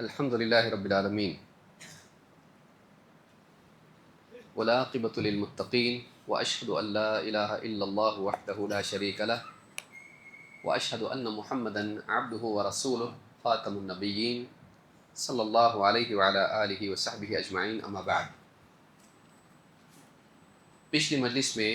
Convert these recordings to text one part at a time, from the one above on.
الحمدللہ رب العالمین والعاقبۃ للمتقین واشہد ان لا الہ الا اللہ وحدہ لا شریک لہ واشہد ان محمدا عبدہ ورسولہ خاتم النبیین صلی اللہ علیہ وعلی آلہ وصحبہ اجمعین، اما بعد۔ پچھلی مجلس میں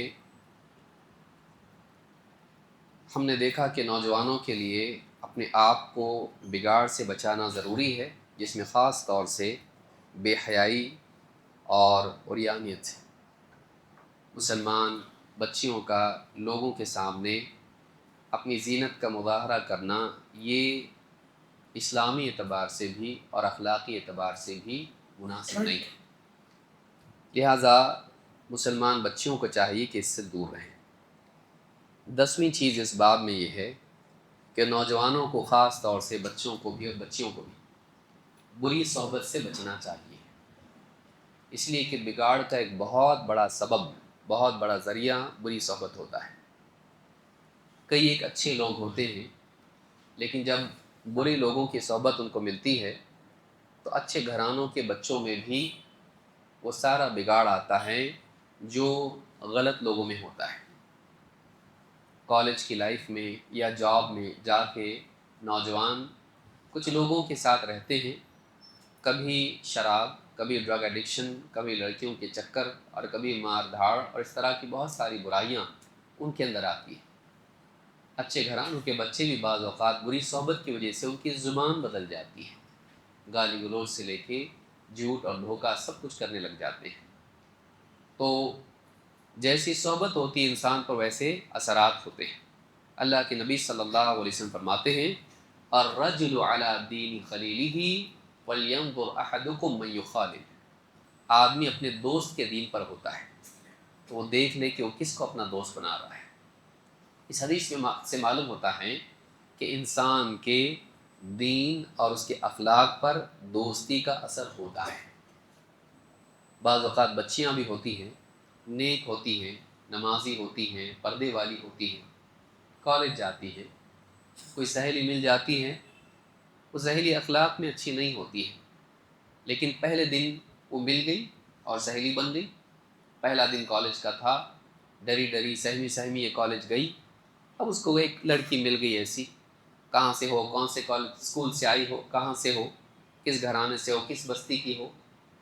ہم نے دیکھا کہ نوجوانوں کے لیے اپنے آپ کو بگاڑ سے بچانا ضروری ہے، جس میں خاص طور سے بے حیائی اور عریانیت ہے۔ مسلمان بچیوں کا لوگوں کے سامنے اپنی زینت کا مظاہرہ کرنا یہ اسلامی اعتبار سے بھی اور اخلاقی اعتبار سے بھی مناسب نہیں ہے، لہٰذا مسلمان بچیوں کو چاہیے کہ اس سے دور رہیں۔ 10ویں چیز اس باب میں یہ ہے کہ نوجوانوں کو خاص طور سے بچوں کو بھی اور بچیوں کو بھی بری صحبت سے بچنا چاہیے، اس لیے کہ بگاڑ کا ایک بہت بڑا سبب، بہت بڑا ذریعہ بری صحبت ہوتا ہے۔ کئی ایک اچھے لوگ ہوتے ہیں، لیکن جب برے لوگوں کی صحبت ان کو ملتی ہے تو اچھے گھرانوں کے بچوں میں بھی وہ سارا بگاڑ آتا ہے جو غلط لوگوں میں ہوتا ہے۔ کالج کی لائف میں یا جاب میں جا کے نوجوان کچھ لوگوں کے ساتھ رہتے ہیں، کبھی شراب، کبھی ڈرگ ایڈکشن، کبھی لڑکیوں کے چکر اور کبھی مار دھاڑ اور اس طرح کی بہت ساری برائیاں ان کے اندر آتی ہیں۔ اچھے گھرانوں کے بچے بھی بعض اوقات بری صحبت کی وجہ سے ان کی زبان بدل جاتی ہے، گالی گلوچ سے لے کے جھوٹ اور دھوکہ سب کچھ کرنے لگ جاتے ہیں۔ تو جیسی صحبت ہوتی ہے انسان پر ویسے اثرات ہوتے ہیں۔ اللہ کے نبی صلی اللہ علیہ وسلم فرماتے ہیں الرجل علی دین خلیلہ ولینظر احدکم من یخالل۔ آدمی اپنے دوست کے دین پر ہوتا ہے تو وہ دیکھ لے کہ وہ کس کو اپنا دوست بنا رہا ہے۔ اس حدیث میں سے معلوم ہوتا ہے کہ انسان کے دین اور اس کے اخلاق پر دوستی کا اثر ہوتا ہے۔ بعض اوقات بچیاں بھی ہوتی ہیں، نیک ہوتی ہیں، نمازی ہوتی ہیں، پردے والی ہوتی ہیں، کالج جاتی ہیں، کوئی سہیلی مل جاتی ہے، وہ سہیلی اخلاق میں اچھی نہیں ہوتی ہے، لیکن پہلے دن وہ مل گئی اور سہیلی بن گئی۔ پہلا دن کالج کا تھا، ڈری ڈری سہمی سہمی یہ کالج گئی، اب اس کو ایک لڑکی مل گئی ایسی، کہاں سے ہو، کون سے کالج اسکول سے آئی ہو، کہاں سے ہو، کس گھرانے سے ہو، کس بستی کی ہو،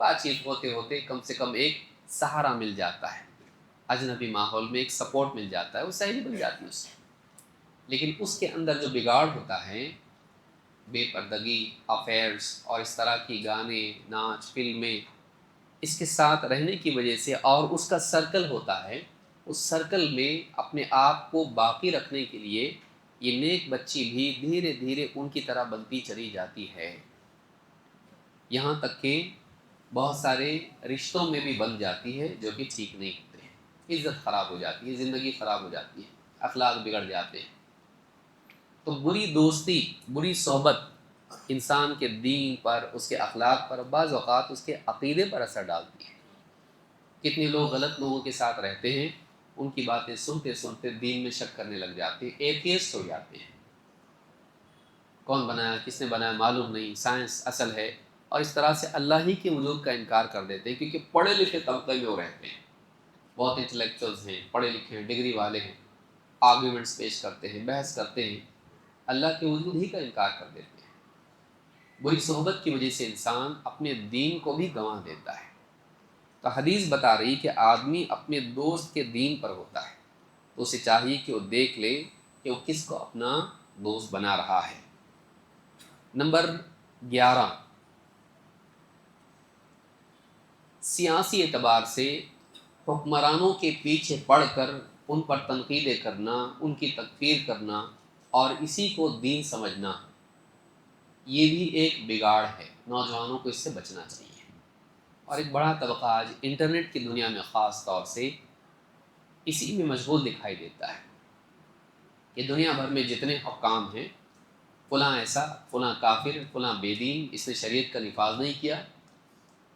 بات چیت ہوتے ہوتے کم سے کم ایک سہارا مل جاتا ہے، اجنبی ماحول میں ایک سپورٹ مل جاتا ہے، وہ سہیلی بن جاتی ہے اس سے۔ لیکن اس کے اندر جو بگاڑ ہوتا ہے، بے پردگی، افیئرس اور اس طرح کی گانے، ناچ، فلمیں، اس کے ساتھ رہنے کی وجہ سے، اور اس کا سرکل ہوتا ہے، اس سرکل میں اپنے آپ کو باقی رکھنے کے لیے یہ نیک بچی بھی دھیرے دھیرے ان کی طرح بنتی چلی جاتی ہے، یہاں تک کہ بہت سارے رشتوں میں بھی بن جاتی ہے جو کہ ٹھیک نہیں ہوتے ہیں، عزت خراب ہو جاتی ہے، زندگی خراب ہو جاتی ہے، اخلاق بگڑ جاتے ہیں۔ تو بری دوستی، بری صحبت انسان کے دین پر، اس کے اخلاق پر، بعض اوقات اس کے عقیدے پر اثر ڈالتی ہے۔ کتنے لوگ غلط لوگوں کے ساتھ رہتے ہیں، ان کی باتیں سنتے سنتے دین میں شک کرنے لگ جاتے ہیں، ایتھیسٹ ہو جاتے ہیں، کون بنایا، کس نے بنایا معلوم نہیں، سائنس اصل ہے، اور اس طرح سے اللہ ہی کے وجود کا انکار کر دیتے ہیں، کیونکہ پڑھے لکھے طبقے میں وہ رہتے ہیں، بہت انٹلیکچوئلز ہیں، پڑھے لکھے ہیں، ڈگری والے ہیں، آرگیومنٹس پیش کرتے ہیں، بحث کرتے ہیں، اللہ کے وجود ہی کا انکار کر دیتے ہیں۔ بری صحبت کی وجہ سے انسان اپنے دین کو بھی گنوا دیتا ہے۔ تو حدیث بتا رہی کہ آدمی اپنے دوست کے دین پر ہوتا ہے تو اسے چاہیے کہ وہ دیکھ لے کہ وہ کس کو اپنا دوست بنا رہا ہے۔ نمبر 11، سیاسی اعتبار سے حکمرانوں کے پیچھے پڑھ کر ان پر تنقیدیں کرنا، ان کی تکفیر کرنا اور اسی کو دین سمجھنا، یہ بھی ایک بگاڑ ہے، نوجوانوں کو اس سے بچنا چاہیے۔ اور ایک بڑا طبقہ آج انٹرنیٹ کی دنیا میں خاص طور سے اسی میں مشغول دکھائی دیتا ہے کہ دنیا بھر میں جتنے حکام ہیں، فلاں ایسا، فلاں کافر، فلاں بے دین، اس نے شریعت کا نفاذ نہیں کیا،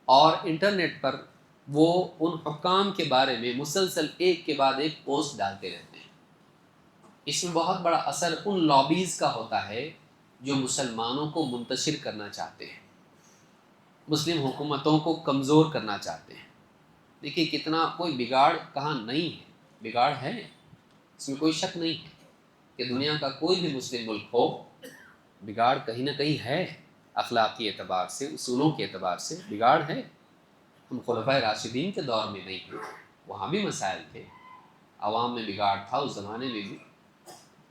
اور انٹرنیٹ پر وہ ان حکام کے بارے میں مسلسل ایک کے بعد ایک پوسٹ ڈالتے رہتے ہیں۔ اس میں بہت بڑا اثر ان لابیز کا ہوتا ہے جو مسلمانوں کو منتشر کرنا چاہتے ہیں۔ مسلم حکومتوں کو کمزور کرنا چاہتے ہیں۔ دیکھیے کتنا، کوئی بگاڑ کہاں نہیں ہے، بگاڑ ہے، اس میں کوئی شک نہیں ہے کہ دنیا کا کوئی بھی مسلم ملک ہو، بگاڑ کہیں نہ کہیں ہے، اخلاقی اعتبار سے، اصولوں کے اعتبار سے بگاڑ ہے۔ ہم خلفائے راشدین کے دور میں نہیں تھے، وہاں بھی مسائل تھے، عوام میں بگاڑ تھا، اس زمانے میں بھی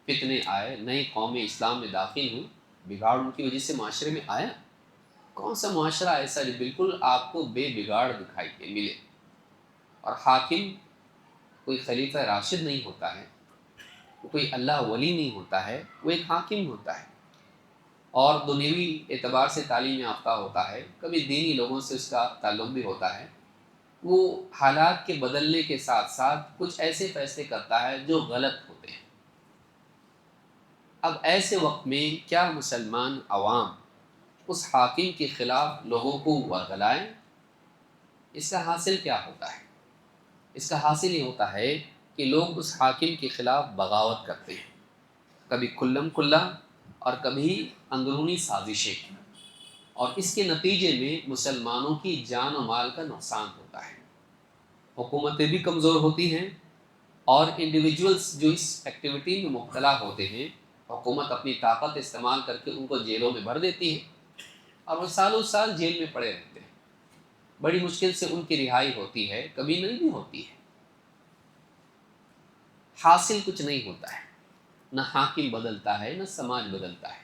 فتنے آئے، نئی قومیں اسلام میں داخل ہوئیں، بگاڑ ان کی وجہ سے معاشرے میں آیا۔ کون سا معاشرہ ایسا جو بالکل آپ کو بے بگاڑ دکھائی دے ملے؟ اور حاکم کوئی خلیفہ راشد نہیں ہوتا ہے، کوئی اللہ ولی نہیں ہوتا ہے، وہ ایک حاکم ہوتا ہے، اور دنیوی اعتبار سے تعلیم یافتہ ہوتا ہے، کبھی دینی لوگوں سے اس کا تعلق بھی ہوتا ہے۔ وہ حالات کے بدلنے کے ساتھ ساتھ کچھ ایسے فیصلے کرتا ہے جو غلط ہوتے ہیں۔ اب ایسے وقت میں کیا مسلمان عوام اس حاکم کے خلاف لوگوں کو ورغلائیں؟ اس کا حاصل کیا ہوتا ہے؟ اس کا حاصل یہ ہوتا ہے کہ لوگ اس حاکم کے خلاف بغاوت کرتے ہیں، کبھی کھلم کھلا اور کبھی اندرونی سازشیں، اور اس کے نتیجے میں مسلمانوں کی جان و مال کا نقصان ہوتا ہے، حکومتیں بھی کمزور ہوتی ہیں، اور انڈیویجولز جو اس ایکٹیویٹی میں مبتلا ہوتے ہیں، حکومت اپنی طاقت استعمال کر کے ان کو جیلوں میں بھر دیتی ہے، اور وہ سالوں سال جیل میں پڑے رہتے ہیں، بڑی مشکل سے ان کی رہائی ہوتی ہے، کبھی نہیں بھی ہوتی ہے، حاصل کچھ نہیں ہوتا ہے، نہ حاکم بدلتا ہے، نہ سماج بدلتا ہے،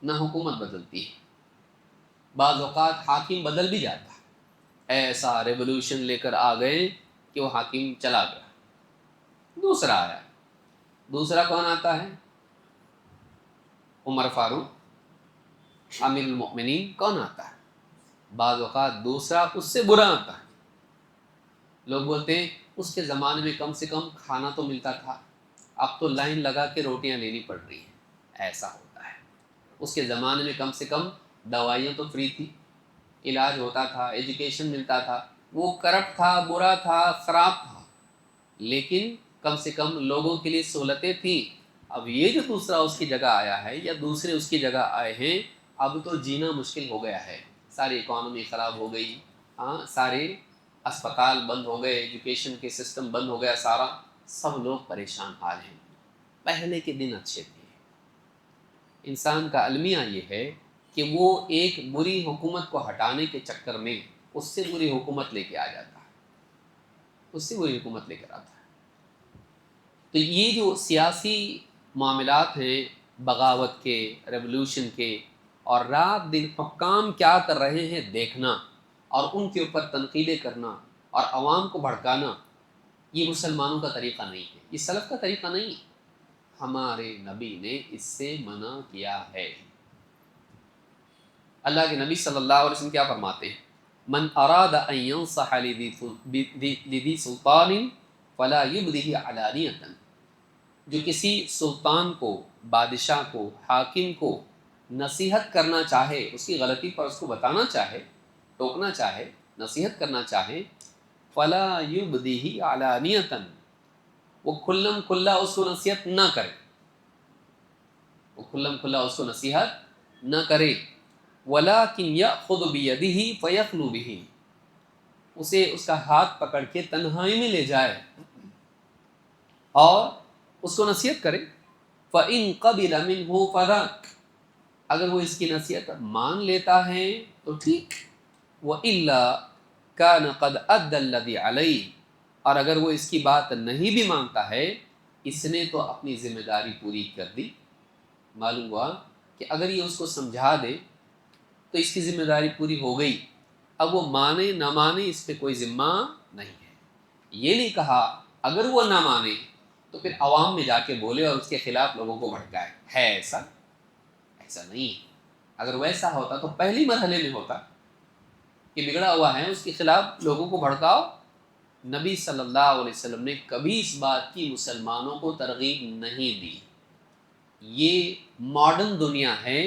نہ حکومت بدلتی ہے، بعض اوقات حاکم بدل بھی جاتا ہے، ایسا ریولوشن لے کر آ گئے کہ وہ حاکم چلا گیا، دوسرا آیا، دوسرا کون آتا ہے؟ عمر فاروق، امیر المؤمنین، کون آتا ہے؟ بعض اوقات دوسرا اس سے برا آتا ہے، لوگ بولتے ہیں اس کے زمانے میں کم سے کم کھانا تو ملتا تھا، اب تو لائن لگا کے روٹیاں لینی پڑ رہی ہیں، ایسا ہوتا ہے۔ اس کے زمانے میں کم سے کم دوائیاں تو فری تھی، علاج ہوتا تھا، ایجوکیشن ملتا تھا، وہ کرپٹ تھا، برا تھا، خراب تھا، لیکن کم سے کم لوگوں کے لیے سہولتیں تھیں۔ اب یہ جو دوسرا اس کی جگہ آیا ہے یا دوسرے اس کی جگہ آئے ہیں، اب تو جینا مشکل ہو گیا ہے، ساری اکانومی خراب ہو گئی، ہاں، سارے اسپتال بند ہو گئے، ایجوکیشن کے سسٹم بند ہو گیا سارا، سب لوگ پریشان حال ہیں۔ پہلے کے دن اچھے تھے۔ انسان کا المیہ یہ ہے کہ وہ ایک بری حکومت کو ہٹانے کے چکر میں اس سے بری حکومت لے کے آ جاتا ہے، اس سے بری حکومت لے کر آتا ہے۔ تو یہ جو سیاسی معاملات ہیں، بغاوت کے، ریولوشن کے، اور رات دن حکام کیا کر رہے ہیں دیکھنا، اور ان کے اوپر تنقیدیں کرنا اور عوام کو بھڑکانا، یہ مسلمانوں کا طریقہ نہیں ہے، یہ سلف کا طریقہ نہیں ہے، ہمارے نبی نے اس سے منع کیا ہے۔ اللہ کے نبی صلی اللہ علیہ وسلم کیا فرماتے ہیں؟ من اراد ان ينصح لذی سلطان فلا یبدہ علانیۃ، جو کسی سلطان کو، بادشاہ کو، حاکم کو نصیحت کرنا چاہے، اس کی غلطی پر اس کو بتانا چاہے، ٹوکنا چاہے، نصیحت کرنا چاہے، فلا یبدہ علانیۃ، وہ کھلم کھلا اس کو نصیحت نہ کرے، وہ کھلم کھلا اس کو نصیحت نہ کرے، وَلَٰكِنْ يَأْخُذُ بِيَدِهِ فَيَخْلُو بِهِ، اسے اس کا ہاتھ پکڑ کے تنہائی میں لے جائے اور اس کو نصیحت کرے، فَإِن قَبِلَ مِنْهُ فَذَاكَ، اگر وہ اس کی نصیحت مان لیتا ہے تو ٹھیک، وَإِلَّا كَانَ قَدْ أَدَّى الَّذِي عَلَيْهِ، اور اگر وہ اس کی بات نہیں بھی مانتا ہے، اس نے تو اپنی ذمہ داری پوری کر دی۔ معلوم ہوا کہ اگر یہ اس کو سمجھا دے تو اس کی ذمہ داری پوری ہو گئی، اب وہ مانے نہ مانے اس پہ کوئی ذمہ نہیں ہے۔ یہ نہیں کہا اگر وہ نہ مانے تو پھر عوام میں جا کے بولے اور اس کے خلاف لوگوں کو بھڑکائے، ہے ایسا؟ ایسا نہیں ہے۔ اگر ویسا ہوتا تو پہلی مرحلے میں ہوتا کہ بگڑا ہوا ہے، اس کے خلاف لوگوں کو بھڑکاؤ۔ نبی صلی اللہ علیہ وسلم نے کبھی اس بات کی مسلمانوں کو ترغیب نہیں دی۔ یہ ماڈرن دنیا ہے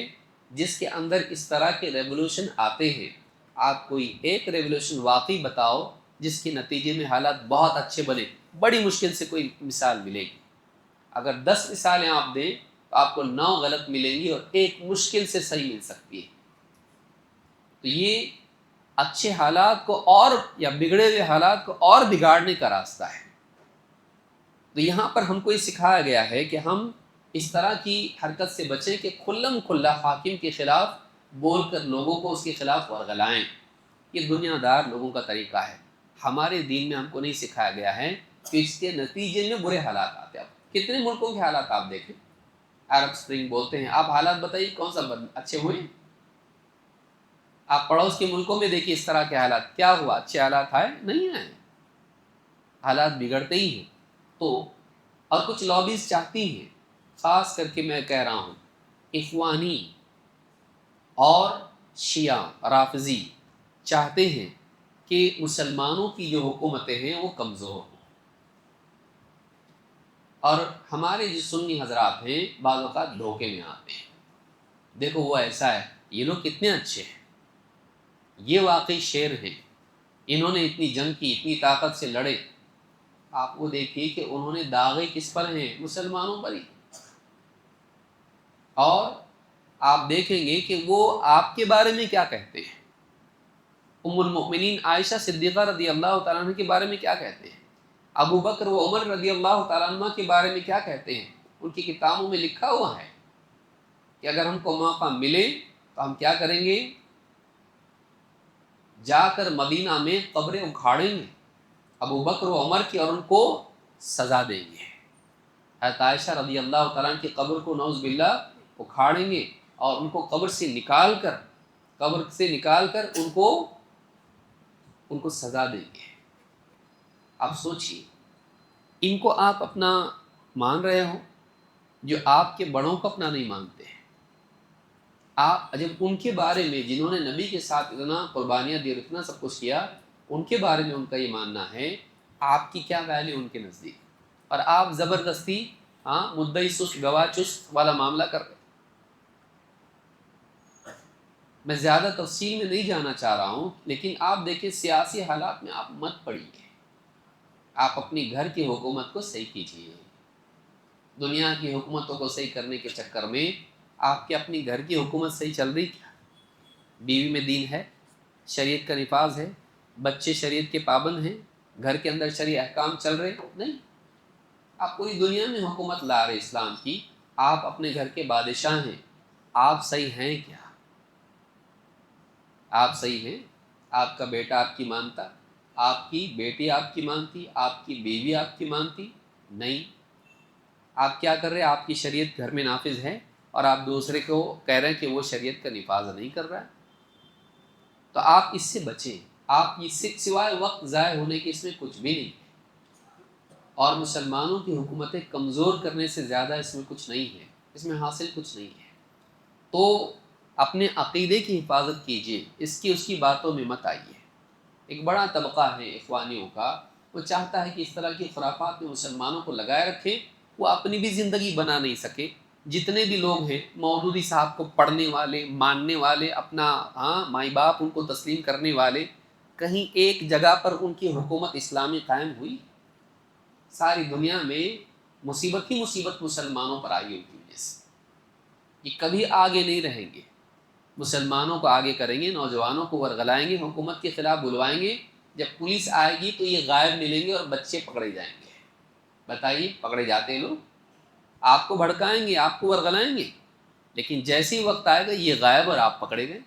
جس کے اندر اس طرح کے ریولوشن آتے ہیں۔ آپ کوئی ایک ریولوشن واقعی بتاؤ جس کے نتیجے میں حالات بہت اچھے بنے، بڑی مشکل سے کوئی مثال ملے گی۔ اگر 10 مثالیں آپ دیں تو آپ کو 9 غلط ملیں گی اور ایک مشکل سے صحیح مل سکتی ہے۔ تو یہ اچھے حالات کو اور یا بگڑے ہوئے حالات کو اور بگاڑنے کا راستہ ہے۔ تو یہاں پر ہم کو یہ سکھایا گیا ہے کہ ہم اس طرح کی حرکت سے بچیں کہ کھلم کھلا حاکم کے خلاف بول کر لوگوں کو اس کے خلاف ورگلائیں۔ یہ دنیا دار لوگوں کا طریقہ ہے، ہمارے دین میں ہم کو نہیں سکھایا گیا ہے کہ اس کے نتیجے میں برے حالات آتے ہیں۔ اب کتنے ملکوں کے حالات آپ دیکھیں، عرب سپرنگ بولتے ہیں، آپ حالات بتائیے کون سا اچھے ہوئے؟ آپ پڑوس کے ملکوں میں دیکھیے اس طرح کے حالات، کیا ہوا؟ اچھے حالات آئے؟ نہیں آئے، حالات بگڑتے ہی ہیں۔ تو اور کچھ لابیز چاہتی ہیں، خاص کر کے میں کہہ رہا ہوں اخوانی اور شیعہ رافضی چاہتے ہیں کہ مسلمانوں کی جو حکومتیں ہیں وہ کمزور ہوں، اور ہمارے جو سنی حضرات ہیں بعض اوقات دھوکے میں آتے ہیں۔ دیکھو وہ ایسا ہے، یہ لوگ کتنے اچھے ہیں، یہ واقعی شیر ہیں، انہوں نے اتنی جنگ کی، اتنی طاقت سے لڑے۔ آپ وہ دیکھیے کہ انہوں نے داغے کس پر ہیں؟ مسلمانوں پر ہی۔ اور آپ دیکھیں گے کہ وہ آپ کے بارے میں کیا کہتے ہیں، ام المؤمنین عائشہ صدیقہ رضی اللہ تعالیٰ عنہ کے بارے میں کیا کہتے ہیں، ابو بکر و عمر رضی اللہ تعالیٰ عنہ کے بارے میں کیا کہتے ہیں۔ ان کی کتابوں میں لکھا ہوا ہے کہ اگر ہم کو موقع ملے تو ہم کیا کریں گے، جا کر مدینہ میں قبریں اکھاڑیں گے ابو بکر و عمر کی، اور ان کو سزا دیں گے۔ حضرت عائشہ رضی اللہ تعالیٰ عنہ کی قبر کو نعوذ باللہ اکھاڑیں گے، اور ان کو قبر سے نکال کر ان کو سزا دیں گے۔ آپ سوچئے، ان کو آپ اپنا مان رہے ہو، جو آپ کے بڑوں کو اپنا نہیں مانتے ہیں۔ آپ جب ان کے بارے میں، جنہوں نے نبی کے ساتھ اتنا قربانیاں دی اور اتنا سب کچھ کیا، ان کے بارے میں ان کا یہ ماننا ہے، آپ کی کیا ویلیو ان کے نزدیک، اور آپ زبردستی مدعی سست گواہ چست والا معاملہ کر رہے۔ میں زیادہ تفصیل میں نہیں جانا چاہ رہا ہوں، لیکن آپ دیکھیں سیاسی حالات میں آپ مت پڑیے، آپ اپنی گھر کی حکومت کو صحیح کیجیے۔ دنیا کی حکومتوں کو صحیح کرنے کے چکر میں آپ کی اپنی گھر کی حکومت صحیح چل رہی کیا؟ بیوی میں دین ہے، شریعت کا نفاذ ہے، بچے شریعت کے پابند ہیں، گھر کے اندر شرعی احکام چل رہے؟ نہیں، آپ پوری دنیا میں حکومت لا رہے اسلام کی، آپ اپنے گھر کے بادشاہ ہیں، آپ صحیح ہیں کیا؟ آپ صحیح ہیں؟ آپ کا بیٹا آپ کی مانتا، آپ کی بیٹی آپ کی مانتی، آپ کی بیوی آپ کی مانتی؟ نہیں، آپ کیا کر رہے ہیں؟ آپ کی شریعت گھر میں نافذ ہے، اور آپ دوسرے کو کہہ رہے ہیں کہ وہ شریعت کا نفاذ نہیں کر رہا ہے۔ تو آپ اس سے بچیں، آپ اس سے سوائے وقت ضائع ہونے کے اس میں کچھ بھی نہیں، اور مسلمانوں کی حکومتیں کمزور کرنے سے زیادہ اس میں کچھ نہیں ہے، اس میں حاصل کچھ نہیں ہے۔ تو اپنے عقیدے کی حفاظت کیجیے، اس کی باتوں میں مت آئیے۔ ایک بڑا طبقہ ہے اخوانیوں کا، وہ چاہتا ہے کہ اس طرح کی خرافات میں مسلمانوں کو لگائے رکھیں، وہ اپنی بھی زندگی بنا نہیں سکے۔ جتنے بھی لوگ ہیں مودودی صاحب کو پڑھنے والے، ماننے والے، اپنا مائی باپ ان کو تسلیم کرنے والے، کہیں ایک جگہ پر ان کی حکومت اسلامی قائم ہوئی؟ ساری دنیا میں مصیبت ہی مصیبت مسلمانوں پر آئی ان کی وجہ سے۔ یہ کبھی آگے نہیں رہیں گے، مسلمانوں کو آگے کریں گے، نوجوانوں کو ورغلائیں گے، حکومت کے خلاف بلوائیں گے۔ جب پولیس آئے گی تو یہ غائب ملیں گے اور بچے پکڑے جائیں گے۔ بتائیے، پکڑے جاتے ہیں لوگ، آپ کو بھڑکائیں گے، آپ کو ورغلائیں گے، لیکن جیسے ہی وقت آئے گا یہ غائب اور آپ پکڑے گئے،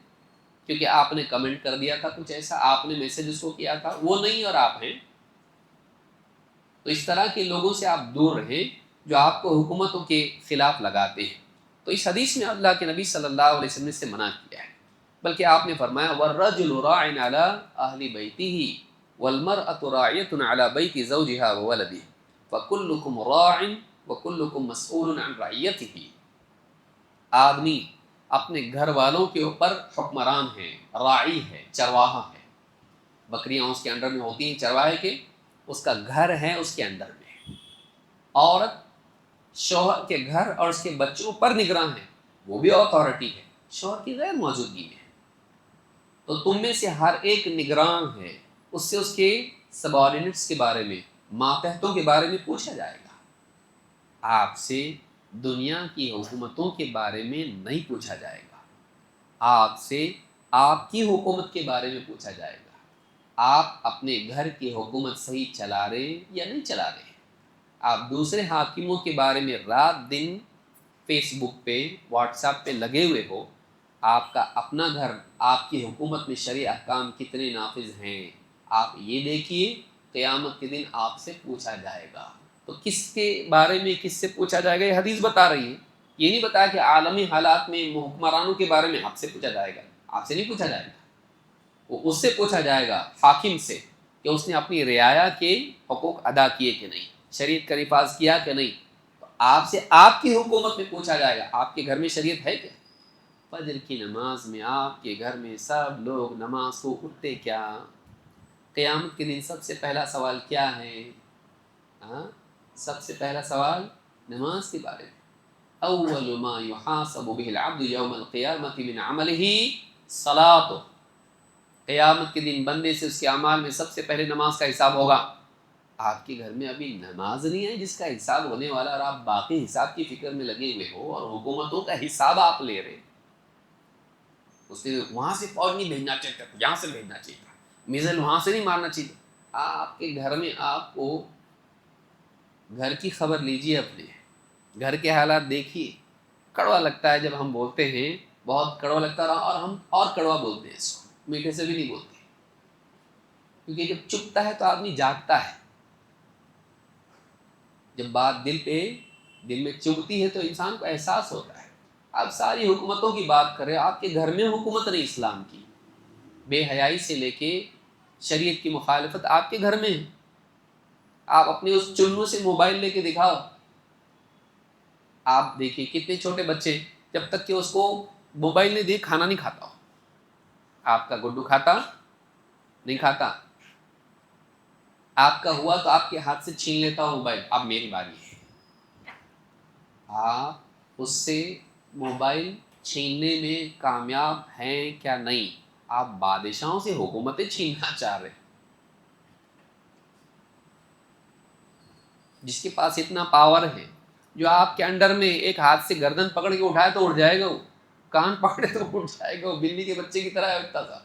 کیونکہ آپ نے کمنٹ کر دیا تھا کچھ ایسا، آپ نے میسج اس کو کیا تھا، وہ نہیں اور آپ ہیں۔ تو اس طرح کے لوگوں سے آپ دور رہیں جو آپ کو حکومتوں کے خلاف لگاتے ہیں۔ تو اس حدیث میں اللہ کے نبی صلی اللہ علیہ وسلم نے سے منع کیا ہے، بلکہ آپ نے فرمایا وَالرَّجُلُ رَاعٍ عَلَىٰ أَهْلِ بَيْتِهِ وَالْمَرْأَةُ رَاعِيَةٌ عَلَىٰ بَيْتِ زَوْجِهَا وَوَلَدِهِ فَكُلُّكُمْ رَاعٍ وَكُلُّكُمْ مَسْئُولٌ عَنْ رَعِيَّتِهِ۔ آدمی اپنے گھر والوں کے اوپر حکمران ہے، راعی ہے، چرواہا ہے۔ بکریاں اس کے انڈر میں ہوتی ہیں چرواہے کے، اس کا گھر ہے اس کے اندر میں۔ عورت شوہر کے گھر اور اس کے بچوں پر نگراں ہے، وہ بھی اتھارٹی ہے شوہر کی غیر موجودگی میں۔ تو تم میں سے ہر ایک نگراں ہے، اس سے اس کے سبارڈینیٹس کے بارے میں، ماتحتوں کے بارے میں پوچھا جائے گا۔ آپ سے دنیا کی حکومتوں کے بارے میں نہیں پوچھا جائے گا، آپ سے آپ کی حکومت کے بارے میں پوچھا جائے گا، آپ اپنے گھر کی حکومت صحیح چلا رہے ہیں یا نہیں چلا رہے ہیں۔ آپ دوسرے حاکموں کے بارے میں رات دن فیس بک پہ واٹس ایپ پہ لگے ہوئے ہو، آپ کا اپنا گھر، آپ کی حکومت میں شرعی احکام کتنے نافذ ہیں آپ یہ دیکھیے، قیامت کے دن آپ سے پوچھا جائے گا۔ تو کس کے بارے میں کس سے پوچھا جائے گا، یہ حدیث بتا رہی ہے، یہ نہیں بتایا کہ عالمی حالات میں حکمرانوں کے بارے میں آپ سے پوچھا جائے گا، آپ سے نہیں پوچھا جائے گا، وہ اس سے پوچھا جائے گا، حاکم سے، کہ اس نے اپنی رعایا کے حقوق ادا کیے کہ نہیں، شریعت کا نفاذ کیا کہ نہیں۔ تو آپ سے آپ کی حکومت میں پوچھا جائے گا، آپ کے گھر میں شریعت ہے کیا؟ فجر کی نماز میں آپ کے گھر میں سب لوگ نماز کو اٹھتے کیا؟ قیامت کے دن سب سے پہلا سوال کیا ہے؟ ہاں، سب سے پہلا سوال نماز کے بارے میں۔ اول ما يحاسب به العبد يوم القيامة من عمله صلاته، قیامت کے دن بندے سے اس کے اعمال میں سب سے پہلے نماز کا حساب ہوگا۔ آپ کے گھر میں ابھی نماز نہیں ہے جس کا حساب ہونے والا، اور آپ باقی حساب کی فکر میں لگے ہوئے ہو، اور حکومتوں کا حساب آپ لے رہے، اسے وہاں سے فوج نہیں بھیجنا چاہیے تھا، یہاں سے بھیجنا چاہیے تھا، میزائل وہاں سے نہیں مارنا چاہیے تھا۔ آپ کے گھر میں آپ کو گھر کی خبر لیجیے، اپنے گھر کے حالات دیکھیے۔ کڑوا لگتا ہے جب ہم بولتے ہیں، بہت کڑوا لگتا ہے، اور ہم اور کڑوا بولتے ہیں اس کو، میٹھے سے بھی نہیں بولتے، کیونکہ جب چپتا ہے تو آدمی جاگتا ہے، جب بات دل میں چبھتی ہے تو انسان کو احساس ہوتا ہے۔ آپ ساری حکومتوں کی بات کریں، آپ کے گھر میں حکومت نہیں اسلام کی، بے حیائی سے لے کے شریعت کی مخالفت آپ کے گھر میں ہے۔ آپ اپنے اس چنو سے موبائل لے کے دکھاؤ، آپ دیکھیے کتنے چھوٹے بچے، جب تک کہ اس کو موبائل نہیں دے کھانا نہیں کھاتا ہو۔ آپ کا گڈو کھاتا نہیں کھاتا، آپ کا ہوا تو آپ کے ہاتھ سے چھین لیتا ہوں موبائل، اب میری باری ہے۔ آپ اس سے موبائل چھیننے میں کامیاب ہیں کیا نہیں؟ آپ بادشاہوں سے حکومتیں چھیننا چاہ رہے ہیں، جس کے پاس اتنا پاور ہے، جو آپ کے انڈر میں ایک ہاتھ سے گردن پکڑ کے اٹھائے تو اٹھ جائے گا، وہ کان پکڑے تو اٹھ جائے گا، وہ بلی کے بچے کی طرح اٹھتا تھا۔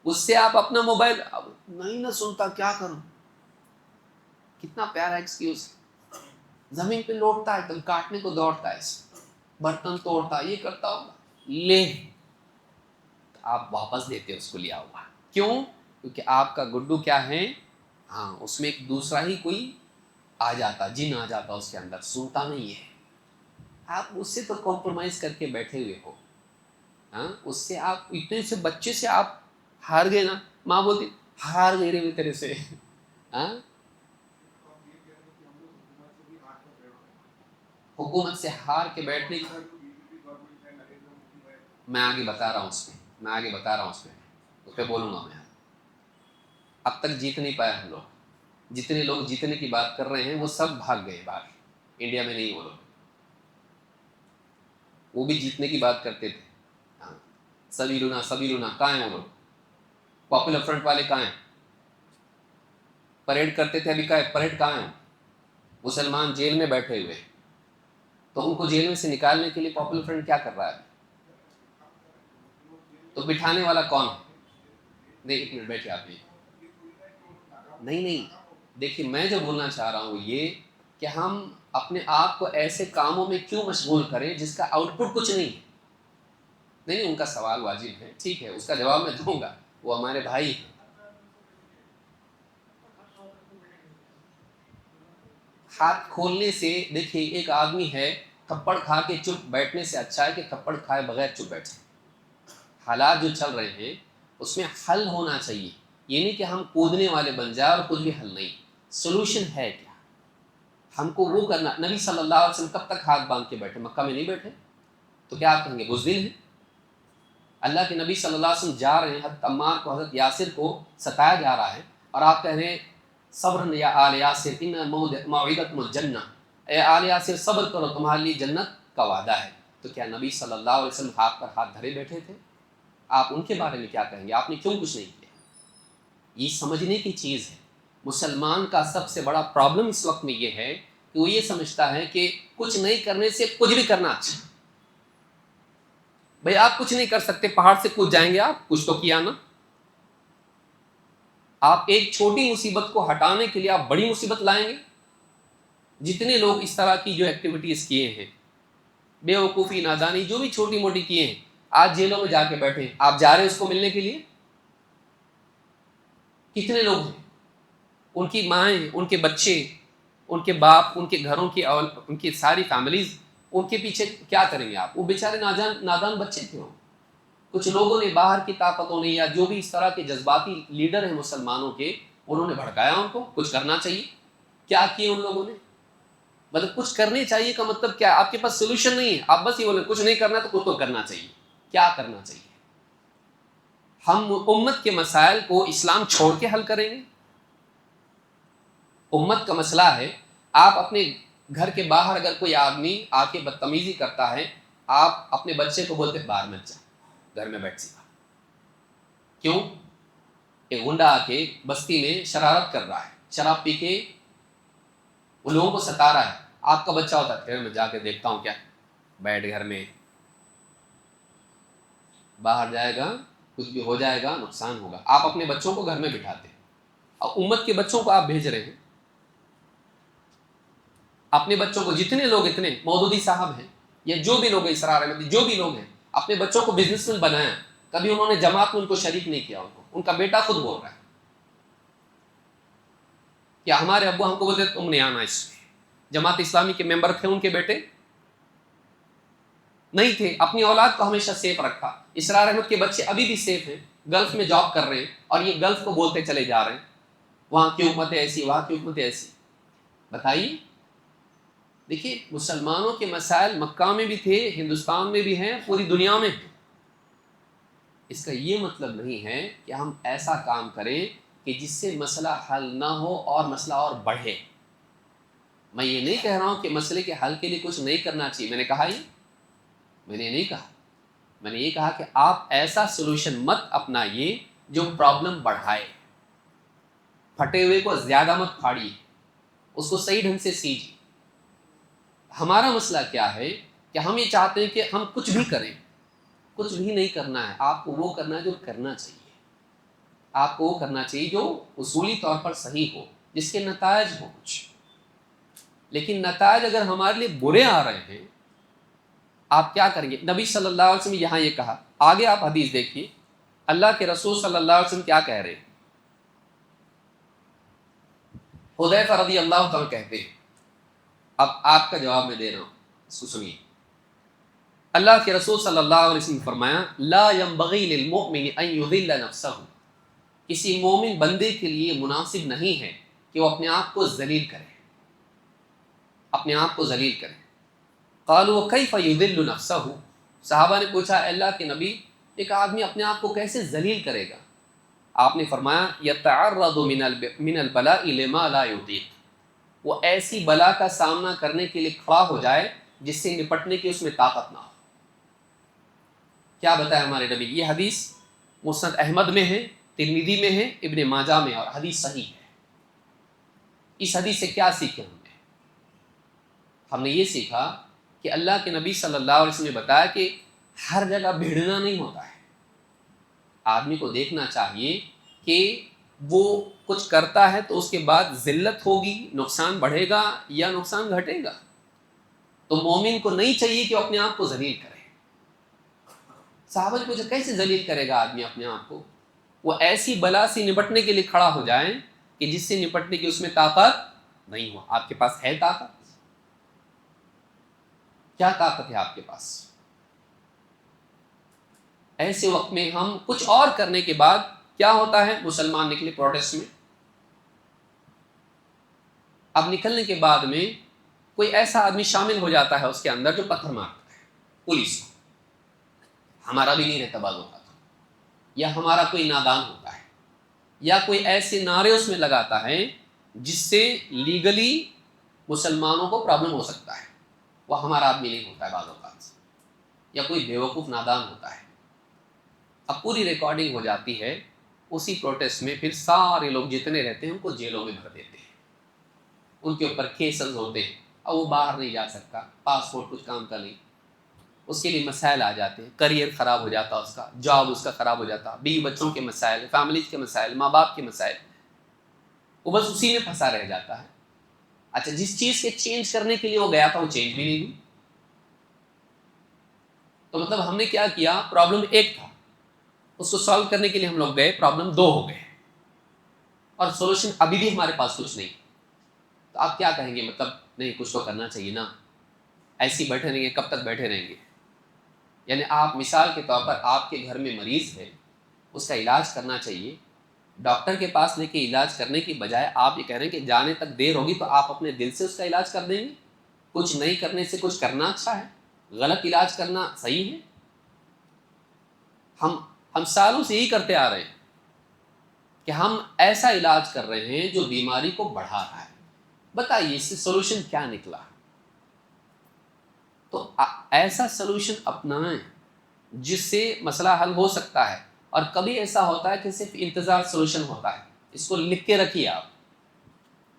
اس سے آپ اپنا موبائل نہیں نہ سنتا، کیا کروں؟ کتنا پیارا ایکسکیوز، زمین پہ لوٹتا ہے، کل کاٹنے کو دوڑتا ہے، برتن توڑتا، یہ کرتا ہوگا، لے آپ واپس دیتے اس کو لیا ہوا، کیوں؟ کیونکہ آپ کا گڈو کیا ہے، ہاں اس میں ایک دوسرا ہی کوئی آ جاتا، جن آ جاتا اس کے اندر، سنتا نہیں ہے۔ آپ اس سے تو کمپرومائز کر کے بیٹھے ہوئے ہو، ہاں اس سے آپ اتنے سے بچے سے آپ ہار گئے نا، ماں بولتی ہار گئی رے تیرے سے، ہاں حکومت سے ہار کے بیٹھنے کی، میں آگے بتا رہا ہوں اس پہ بولوں گا میں۔ اب تک جیت نہیں پایا ہم لوگ، جتنے لوگ جیتنے کی بات کر رہے ہیں وہ سب بھاگ گئے باہر، انڈیا میں نہیں، وہ لوگ وہ بھی جیتنے کی بات کرتے تھے، ہاں سبیلونا کہاں ہیں وہ لوگ؟ پاپولر فرنٹ والے کہاں ہیں؟ پریڈ کرتے تھے، ابھی پریڈ کہاں ہیں؟ مسلمان جیل میں بیٹھے ہوئے، تو ان کو جیل میں سے نکالنے کے لیے پاپولر فرنٹ کیا کر رہا ہے؟ تو بٹھانے والا کون ہے؟ نہیں ایک منٹ بیٹھے آپ، نہیں دیکھیے میں جو بولنا چاہ رہا ہوں یہ کہ ہم اپنے آپ کو ایسے کاموں میں کیوں مشغول کریں جس کا آؤٹ پٹ کچھ نہیں ہے۔ نہیں ان کا سوال واجب ہے، ٹھیک ہے، اس کا جواب میں دوں گا، وہ ہمارے بھائی ہیں۔ ہاتھ کھولنے سے دیکھیے، ایک آدمی ہے تھپڑ کھا کے چپ بیٹھنے سے اچھا ہے کہ تھپڑ کھائے بغیر چپ بیٹھے۔ حالات جو چل رہے ہیں اس میں حل ہونا چاہیے، یہ نہیں کہ ہم کودنے والے بن جائیں اور کچھ بھی حل نہیں۔ سولوشن ہے کیا؟ ہم کو وہ کرنا، نبی صلی اللہ علیہ وسلم کب تک ہاتھ باندھ کے بیٹھے؟ مکہ میں نہیں بیٹھے، تو کیا آپ کہیں گے بزدل ہیں؟ اللہ کے نبی صلی اللہ علیہ وسلم جا رہے ہیں، حضرت عمار کو، حضرت یاسر کو ستایا جا رہا ہے، اور آپ کہہ رہے ہیں صبر یا آل یاسر ان موعدکم الجنہ، اے آل یاسر صبر کرو تمہارے لیے جنت کا وعدہ ہے۔ تو کیا نبی صلی اللہ علیہ وسلم ہاتھ پر ہاتھ دھرے بیٹھے تھے؟ آپ ان کے بارے میں کیا کہیں گے؟ آپ نے کیوں کچھ نہیں کیا؟ یہ سمجھنے کی چیز ہے۔ مسلمان کا سب سے بڑا پرابلم اس وقت میں یہ ہے کہ وہ یہ سمجھتا ہے کہ کچھ نہیں کرنے سے کچھ بھی کرنا اچھا، بھئی آپ کچھ نہیں کر سکتے، پہاڑ سے کود جائیں گے آپ؟ کچھ تو کیا نا. آپ ایک چھوٹی مصیبت کو ہٹانے کے لیے آپ بڑی مصیبت لائیں گے. جتنے لوگ اس طرح کی جو ایکٹیویٹیز کیے ہیں، بے وقوفی، نادانی، جو بھی چھوٹی موٹی کیے ہیں، آج جیلوں میں جا کے بیٹھے ہیں. آپ جا رہے ہیں اس کو ملنے کے لیے؟ کتنے لوگ ہیں، ان کی مائیں، ان کے بچے، ان کے باپ، ان کے گھروں کی ان کی ساری فیملیز، ان کے پیچھے کیا کریں گے آپ؟ وہ بیچارے نادان بچے تھے. کچھ لوگوں نے باہر کی طاقتوں نے، یا جو بھی اس طرح کے جذباتی لیڈر ہیں مسلمانوں کے، انہوں نے بھڑکایا ان کو. کچھ کرنا چاہیے. کیا کیے ان لوگوں نے؟ مطلب کچھ کرنے چاہیے کا مطلب کیا؟ آپ کے پاس سولوشن نہیں ہے، آپ بس یہ بولیں کچھ نہیں کرنا تو کچھ تو کرنا چاہیے. کیا کرنا چاہیے؟ ہم امت کے مسائل کو اسلام چھوڑ کے حل کریں گے؟ امت کا مسئلہ ہے، آپ اپنے گھر کے باہر اگر کوئی آدمی آ کے بدتمیزی کرتا ہے، آپ اپنے بچے کو بولتے باہر مت جا، گھر میں بیٹھ سکا. کیوں؟ ایک گنڈا آ کے بستی میں شرارت کر رہا ہے، شراب پی کے وہ لوگوں کو ستا رہا ہے. آپ کا بچہ ہوتا ہے پھر میں جا کے دیکھتا ہوں کیا، بیٹھ گھر میں، باہر جائے گا کچھ بھی ہو جائے گا، نقصان ہوگا. آپ اپنے بچوں کو گھر میں بٹھاتے ہیں، اور امت کے بچوں کو آپ بھیج رہے ہیں. اپنے بچوں کو، جتنے لوگ اتنے مودودی صاحب ہیں یا جو بھی لوگ ہیں، اسرار احمدی، جو بھی لوگ ہیں، اپنے بچوں کو بزنس مین بنایا. کبھی انہوں نے جماعت میں ان کو شریک نہیں کیا. ان کا بیٹا خود بول رہا ہے کہ ہمارے ابو ہم کو بولتے تم نہیں آنا. اس جماعت اسلامی کے ممبر تھے ان کے بیٹے؟ نہیں تھے. اپنی اولاد کو ہمیشہ سیف رکھا. اسرار احمد کے بچے ابھی بھی سیف ہیں، گلف میں جاب کر رہے ہیں، اور یہ گلف کو بولتے چلے جا رہے ہیں وہاں کی حکومتیں ایسی، وہاں کی حکومتیں ایسی. بتائیے. دیکھیے، مسلمانوں کے مسائل مکہ میں بھی تھے، ہندوستان میں بھی ہیں، پوری دنیا میں ہیں. اس کا یہ مطلب نہیں ہے کہ ہم ایسا کام کریں کہ جس سے مسئلہ حل نہ ہو اور مسئلہ اور بڑھے. میں یہ نہیں کہہ رہا ہوں کہ مسئلے کے حل کے لیے کچھ نہیں کرنا چاہیے. میں نے کہا یہ، میں نے نہیں کہا. میں نے یہ کہا کہ آپ ایسا سولوشن مت اپنائیے جو پرابلم بڑھائے. پھٹے ہوئے کو زیادہ مت پھاڑیے، اس کو صحیح ڈھنگ سے سیجیے. ہمارا مسئلہ کیا ہے کہ ہم یہ چاہتے ہیں کہ ہم کچھ بھی کریں. کچھ بھی نہیں کرنا ہے. آپ کو وہ کرنا ہے جو کرنا چاہیے. آپ کو وہ کرنا چاہیے جو اصولی طور پر صحیح ہو، جس کے نتائج ہو کچھ. لیکن نتائج اگر ہمارے لیے برے آ رہے ہیں، آپ کیا کریں گے؟ نبی صلی اللہ علیہ وسلم یہاں یہ کہا. آگے آپ حدیث دیکھیے، اللہ کے رسول صلی اللہ علیہ وسلم کیا کہہ رہے ہیں. حذیفہ رضی اللہ تعالیٰ کہتے ہیں، اب آپ کا جواب میں دے رہا ہوں، اس کو سنیے. اللہ کے رسول صلی اللہ علیہ وسلم نے فرمایا، لا ينبغي للمؤمن ان يذل نفسه. کسی مومن بندے کے لیے مناسب نہیں ہے کہ وہ اپنے آپ کو ذلیل کرے، اپنے آپ کو ذلیل کرے. قالوا وكيف يذل نفسه. صحابہ نے پوچھا، اللہ کے نبی، ایک آدمی اپنے آپ کو کیسے ذلیل کرے گا؟ آپ نے فرمایا، يتعرض من البلاء لما لا يطيق. وہ ایسی بلا کا سامنا کرنے کے لیے کھڑا ہو جائے جس سے نپٹنے کی اس میں طاقت نہ ہو. کیا بتایا ہمارے نبی؟ یہ حدیث مسند احمد میں ہے، ترمذی میں ہے، ابن ماجہ میں، اور حدیث صحیح ہے. اس حدیث سے کیا سیکھے ہم نے یہ سیکھا کہ اللہ کے نبی صلی اللہ علیہ وسلم نے بتایا کہ ہر جگہ بھیڑنا نہیں ہوتا ہے. آدمی کو دیکھنا چاہیے کہ وہ کچھ کرتا ہے تو اس کے بعد ذلت ہوگی، نقصان بڑھے گا یا نقصان گھٹے گا. تو مومن کو نہیں چاہیے کہ وہ اپنے آپ کو ذلیل کرے. صحابہ نے پوچھا، کیسے ذلیل کرے گا آدمی اپنے آپ کو؟ وہ ایسی بلا سے نپٹنے کے لیے کھڑا ہو جائیں کہ جس سے نپٹنے کی اس میں طاقت نہیں ہو. آپ کے پاس ہے طاقت؟ کیا طاقت ہے آپ کے پاس؟ ایسے وقت میں ہم کچھ اور کرنے کے بعد کیا ہوتا ہے؟ مسلمان نکلے پروٹیسٹ میں. اب نکلنے کے بعد میں کوئی ایسا آدمی شامل ہو جاتا ہے اس کے اندر جو پتھر مارتا ہے پولیس کو. ہمارا بھی نہیں رہتا بعض اوقات، یا ہمارا کوئی نادان ہوتا ہے، یا کوئی ایسے نعرے اس میں لگاتا ہے جس سے لیگلی مسلمانوں کو پرابلم ہو سکتا ہے. وہ ہمارا آدمی نہیں ہوتا ہے بعض اوقات، یا کوئی بیوقوف نادان ہوتا ہے. اب پوری ریکارڈنگ ہو جاتی ہے اسی پروٹیسٹ میں. پھر سارے لوگ جتنے رہتے ہیں ان کو جیلوں میں بھر دیتے ہیں، ان کے اوپر کیسز ہوتے ہیں، اور وہ باہر نہیں جا سکتا، پاسپورٹ کچھ کام کا نہیں. اس کے لیے مسائل آ جاتے ہیں، کریئر خراب ہو جاتا، اس کا جاب اس کا خراب ہو جاتا، بیوی بچوں کے مسائل، فیملیز کے مسائل، ماں باپ کے مسائل، وہ بس اسی میں پھنسا رہ جاتا ہے۔ اچھا، جس چیز کے چینج کرنے کے لیے وہ گیا تھا وہ چینج بھی نہیں ہوئی، تو مطلب ہم نے کیا کیا، پرابلم ایک تھا، اس کو سالو کرنے کے لیے ہم لوگ گئے، پرابلم دو ہو گئے، اور سولوشن ابھی بھی ہمارے پاس کچھ نہیں۔ تو آپ کیا کہیں گے، مطلب نہیں کچھ تو کرنا چاہیے نا، ایسے ہی بیٹھے رہیں گے، کب تک بیٹھے رہیں گے؟ یعنی آپ مثال کے طور پر آپ کے گھر میں مریض ہے، اس کا علاج کرنا چاہیے، ڈاکٹر کے پاس لے کے علاج کرنے کی بجائے آپ یہ کہہ رہے ہیں کہ جانے تک دیر ہوگی تو آپ اپنے دل سے اس کا علاج کر دیں گے۔ کچھ نہیں کرنے سے کچھ کرنا اچھا ہے، غلط علاج کرنا صحیح ہے؟ ہم سالوں سے یہی کرتے آ رہے ہیں کہ ہم ایسا علاج کر رہے ہیں جو بیماری کو بڑھا رہا ہے۔ بتائیے اس سے سولوشن کیا نکلا؟ تو ایسا سولوشن اپنائیں جس سے مسئلہ حل ہو سکتا ہے، اور کبھی ایسا ہوتا ہے کہ صرف انتظار سولوشن ہوتا ہے، اس کو لکھ کے رکھیے آپ،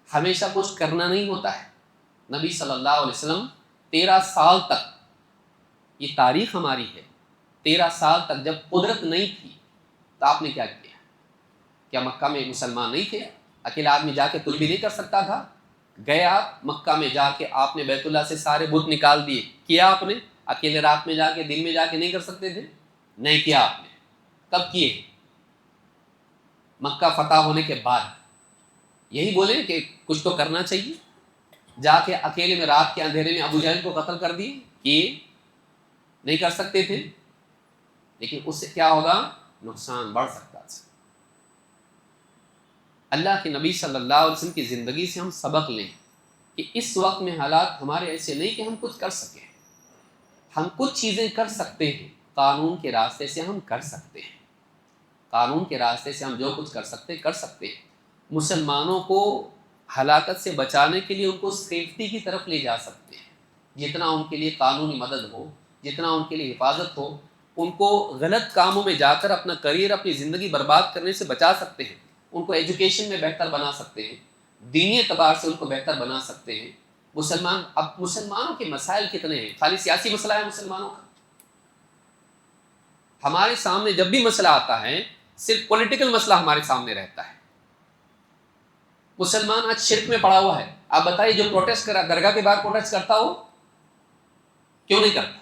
ہمیشہ کچھ کرنا نہیں ہوتا ہے۔ نبی صلی اللہ علیہ وسلم 13 سال تک، یہ تاریخ ہماری ہے، 13 سال تک جب قدرت نہیں تھی تو آپ نے کیا کیا؟ کیا مکہ میں مسلمان نہیں تھے؟ اکیلا آدمی جا کے کچھ بھی نہیں کر سکتا تھا؟ گئے آپ مکہ میں، جا کے آپ نے بیت اللہ سے سارے بت نکال دیے، کیا آپ نے؟ اکیلے رات میں جا کے، دن میں جا کے نہیں کر سکتے تھے؟ نہیں کیا آپ نے۔ کب کیے؟ مکہ فتح ہونے کے بعد۔ یہی بولے کہ کچھ تو کرنا چاہیے، جا کے اکیلے میں رات کے اندھیرے میں ابو جہل کو قتل کر دیے، کیے؟ نہیں کر سکتے تھے، لیکن اس سے کیا ہوگا؟ نقصان بڑھ سکتا تھا۔ اللہ کے نبی صلی اللہ علیہ وسلم کی زندگی سے ہم سبق لیں کہ اس وقت میں حالات ہمارے ایسے نہیں کہ ہم کچھ کر سکیں، ہم کچھ چیزیں کر سکتے ہیں، قانون کے راستے سے ہم کر سکتے ہیں، قانون کے راستے سے ہم جو کچھ کر سکتے ہیں۔ مسلمانوں کو ہلاکت سے بچانے کے لیے ان کو سیفٹی کی طرف لے جا سکتے ہیں، جتنا ان کے لیے قانونی مدد ہو، جتنا ان کے لیے حفاظت ہو، ان کو غلط کاموں میں جا کر اپنا کریئر، اپنی زندگی برباد کرنے سے بچا سکتے ہیں، ان کو ایجوکیشن میں بہتر بنا سکتے ہیں، دینی اعتبار سے ان کو بہتر بنا سکتے ہیں۔ اب مسلمانوں کے مسائل کتنے ہیں؟ خالی سیاسی مسئلہ ہے مسلمانوں کا؟ ہمارے سامنے جب بھی مسئلہ آتا ہے صرف پولیٹیکل مسئلہ ہمارے سامنے رہتا ہے۔ مسلمان آج شرک میں پڑا ہوا ہے۔ آپ بتائیے جو پروٹیسٹ کرا، درگاہ کے باہر پروٹیسٹ کرتا ہو، کیوں نہیں کرتا؟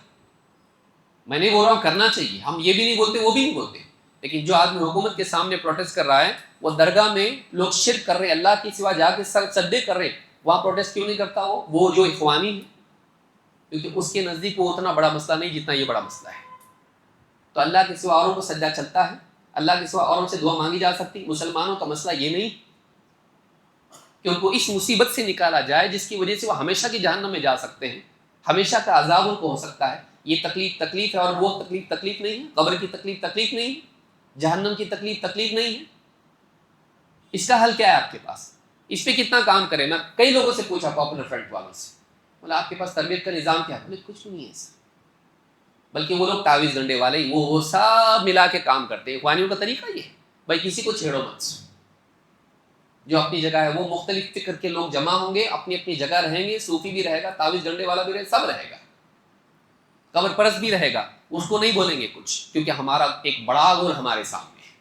میں نہیں بول رہا ہوں کرنا چاہیے، ہم یہ بھی نہیں بولتے، وہ بھی نہیں بولتے، لیکن جو آدمی حکومت کے سامنے پروٹیسٹ کر رہا ہے، وہ درگاہ میں لوگ شرک کر رہے، اللہ کے سوا جا کے سجدے کر رہے، وہاں پروٹیسٹ کیوں نہیں کرتا وہ جو اخوانی ہے؟ کیونکہ اس کے نزدیک وہ اتنا بڑا مسئلہ نہیں جتنا یہ بڑا مسئلہ ہے۔ تو اللہ کے سوا اوروں کو سجدہ چلتا ہے، اللہ کے سوا اوروں سے دعا مانگی جا سکتی۔ مسلمانوں کا مسئلہ یہ نہیں کہ ان کو اس مصیبت سے نکالا جائے جس کی وجہ سے وہ ہمیشہ کی جہنم میں جا سکتے ہیں، ہمیشہ کا عذاب ان کو ہو سکتا ہے۔ یہ تکلیف ہے، اور وہ تکلیف نہیں ہے، قبر کی تکلیف نہیں ہے، جہنم کی تکلیف نہیں ہے۔ اس کا حل کیا ہے آپ کے پاس؟ اس پہ کتنا کام کریں؟ میں کئی لوگوں سے پوچھا، پاپولر فرنٹ والوں سے، بولا آپ کے پاس تربیت کا نظام کیا ہے؟ بولے کچھ نہیں ہے ایسا، بلکہ وہ لوگ تعویذ ڈنڈے والے وہ سب ملا کے کام کرتے ہیں۔ اخوانیوں کا طریقہ یہ ہے، بھائی کسی کو چھیڑو مت، جو اپنی جگہ ہے، وہ مختلف فکر کے لوگ جمع ہوں گے، اپنی اپنی جگہ رہیں گے، صوفی بھی رہے گا، تعویذ ڈنڈے والا بھی رہے گا، سب رہے گا، قبر پرست بھی رہے گا، اس کو نہیں بولیں گے کچھ، کیونکہ ہمارا ایک بڑا گول ہمارے سامنے ہے۔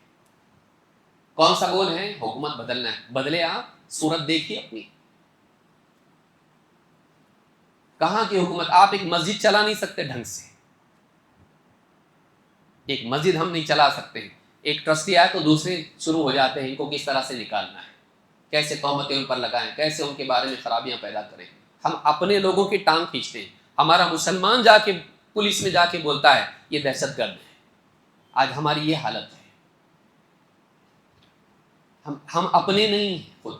کون سا گول ہے؟ حکومت بدلنا ہے۔ بدلے آپ، صورت دیکھیے اپنی، کہاں کی حکومت؟ آپ ایک مسجد چلا نہیں سکتے ڈھنگ سے، ایک مسجد ہم نہیں چلا سکتے ہیں، ایک ٹرسٹی آئے تو دوسرے شروع ہو جاتے ہیں ان کو کس طرح سے نکالنا ہے، کیسے تہمتیں ان پر لگائیں، کیسے ان کے بارے میں خرابیاں پیدا کریں۔ ہم اپنے لوگوں کی ٹانگ کھینچتے ہیں۔ ہمارا مسلمان جا کے پولیس میں جا کے بولتا ہے یہ دہشت گرد ہے۔ آج ہماری یہ حالت ہے، ہم اپنے نہیں ہیں خود۔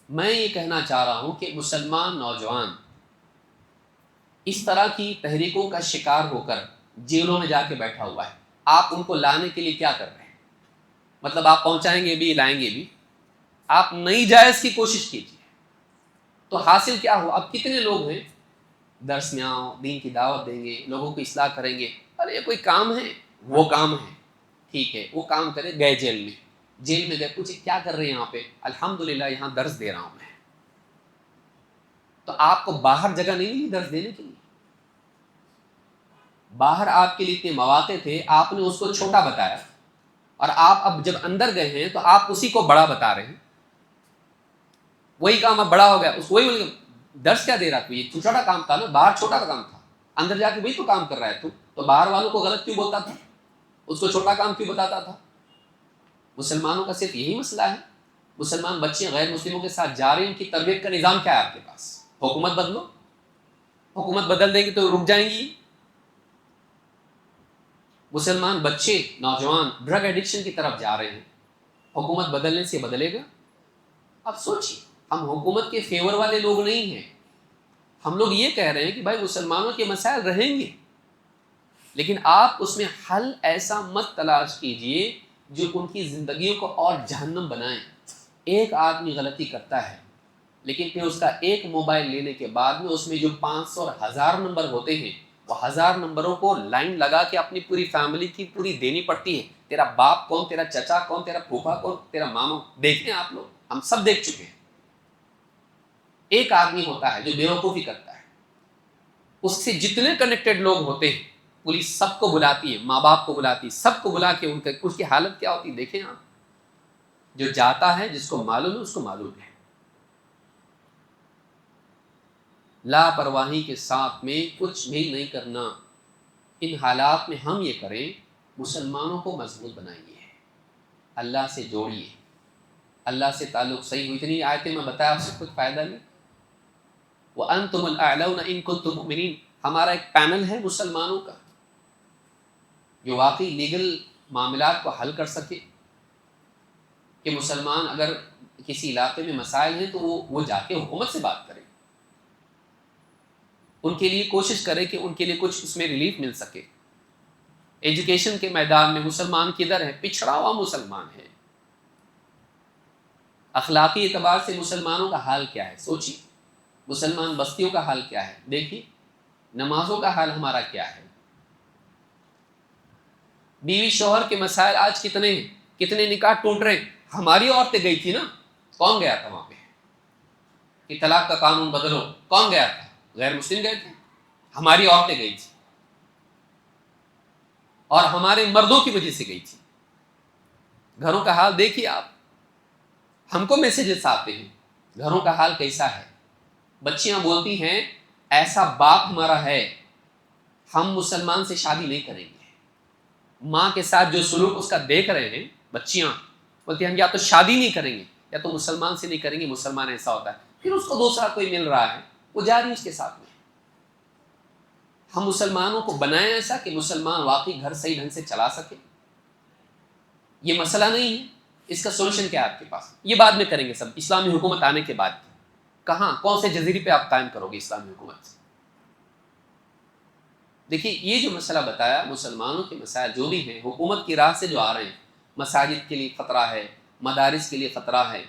میں یہ کہنا چاہ رہا ہوں کہ مسلمان نوجوان اس طرح کی تحریکوں کا شکار ہو کر جیلوں میں جا کے بیٹھا ہوا ہے، آپ ان کو لانے کے لیے کیا کر رہے ہیں؟ مطلب آپ پہنچائیں گے بھی، لائیں گے بھی، آپ نئی جائز کی کوشش کیجیے تو حاصل کیا ہو؟ اب کتنے لوگ ہیں درس میں آؤ، دین کی دعوت دیں گے، لوگوں کی اصلاح کریں گے، ارے یہ کوئی کام ہے؟ وہ کام ہے، ٹھیک ہے، وہ کام کرے، گئے جیل میں گئے، پوچھے کیا کر رہے ہیں یہاں پہ؟ الحمدللہ یہاں درس دے رہا ہوں میں۔ تو آپ کو باہر جگہ نہیں ملی درس دینے کے لیے؟ باہر آپ کے لیے اتنے مواقع تھے، آپ نے اس کو چھوٹا بتایا، اور آپ اب جب اندر گئے ہیں تو آپ اسی کو بڑا بتا رہے ہیں. وہی کام اب بڑا ہو گیا، اس وہی درس کیا دے رہا تو یہ چھوٹا کام تھا نا، باہر چھوٹا کام تھا، اندر جا کے وہی تو کام کر رہا ہے تو باہر والوں کو غلط کیوں بولتا تھا، اس کو چھوٹا کام کیوں بتاتا تھا؟ مسلمانوں کا صرف یہی مسئلہ ہے. مسلمان بچے غیر مسلموں کے ساتھ جا رہے ہیں، ان کی تربیت کا نظام کیا ہے آپ کے پاس؟ حکومت بدلو، حکومت بدل دیں گے تو رک جائیں گی. مسلمان بچے نوجوان ڈرگ ایڈکشن کی طرف جا رہے ہیں، حکومت بدلنے سے بدلے گا؟ اب سوچیے، ہم حکومت کے فیور والے لوگ نہیں ہیں، ہم لوگ یہ کہہ رہے ہیں کہ بھائی مسلمانوں کے مسائل رہیں گے، لیکن آپ اس میں حل ایسا مت تلاش کیجئے جو ان کی زندگیوں کو اور جہنم بنائیں. ایک آدمی غلطی کرتا ہے، لیکن پھر اس کا ایک موبائل لینے کے بعد میں اس میں جو 500 اور 1000 نمبر ہوتے ہیں، وہ 1000 نمبروں کو لائن لگا کے اپنی پوری فیملی کی پوری دینی پڑتی ہے. تیرا باپ کون، تیرا چچا کون، تیرا پھوپھا کون، تیرا ماما. دیکھیں آپ لوگ، ہم سب دیکھ چکے ہیں. ایک آدمی ہوتا ہے جو بیوقوفی کرتا ہے، اس سے جتنے کنیکٹڈ لوگ ہوتے ہیں پولیس سب کو بلاتی ہے، ماں باپ کو بلاتی ہے، سب کو بلا کے اس کی حالت کیا ہوتی ہے دیکھیں آپ. جو جاتا ہے، جس کو معلوم ہے اس کو معلوم ہے. لاپرواہی کے ساتھ میں کچھ بھی نہیں کرنا. ان حالات میں ہم یہ کریں، مسلمانوں کو مضبوط بنائیے، اللہ سے جوڑیے، اللہ سے تعلق صحیح ہو. اتنی آیتیں میں بتایا، آپ سے کچھ فائدہ نہیں. وَأَنْتُمُ الْأَعْلَوْنَ إِن كُنتُم مُؤْمِنِينَ. ہمارا ایک پینل ہے مسلمانوں کا جو واقعی لیگل معاملات کو حل کر سکے، کہ مسلمان اگر کسی علاقے میں مسائل ہیں تو وہ جا کے حکومت سے بات کرے، ان کے لیے کوشش کرے کہ ان کے لیے کچھ اس میں ریلیف مل سکے. ایجوکیشن کے میدان میں مسلمان کدھر ہے؟ پچھڑا ہوا مسلمان ہے. اخلاقی اعتبار سے مسلمانوں کا حال کیا ہے؟ سوچیے. مسلمان بستیوں کا حال کیا ہے؟ دیکھیے. نمازوں کا حال ہمارا کیا ہے؟ بیوی شوہر کے مسائل آج کتنے ہیں؟ کتنے نکاح ٹوٹ رہے ہیں؟ ہماری عورتیں گئی تھی نا، کون گیا تھا وہاں پہ کہ طلاق کا قانون بدلو؟ کون گیا تھا؟ غیر مسلم گئے تھے، ہماری عورتیں گئی تھی، اور ہمارے مردوں کی وجہ سے گئی تھی. گھروں کا حال دیکھیے آپ. ہم کو میسیجز آتے ہیں، گھروں کا حال کیسا ہے. بچیاں بولتی ہیں ایسا باپ ہمارا ہے، ہم مسلمان سے شادی نہیں کریں گے. ماں کے ساتھ جو سلوک اس کا دیکھ رہے ہیں، بچیاں بولتی ہیں ہم یا تو شادی نہیں کریں گے یا تو مسلمان سے نہیں کریں گے. مسلمان ایسا ہوتا ہے، پھر اس کو دوسرا کوئی مل رہا ہے، وہ جا رہی اس کے ساتھ میں. ہم مسلمانوں کو بنائیں ایسا کہ مسلمان واقعی گھر صحیح ڈھنگ سے چلا سکے. یہ مسئلہ نہیں ہے. اس کا سولوشن کیا ہے آپ کے پاس؟ یہ بعد میں کریں گے سب، اسلامی حکومت آنے کے بعد. کہاں، کون سے جزیرے پہ آپ قائم کرو گے اسلامی حکومت؟ دیکھیے، یہ جو مسئلہ بتایا، مسلمانوں کے مسائل جو بھی ہیں حکومت کی راہ سے جو آ رہے ہیں، مساجد کے لیے خطرہ ہے، مدارس کے لیے خطرہ ہے،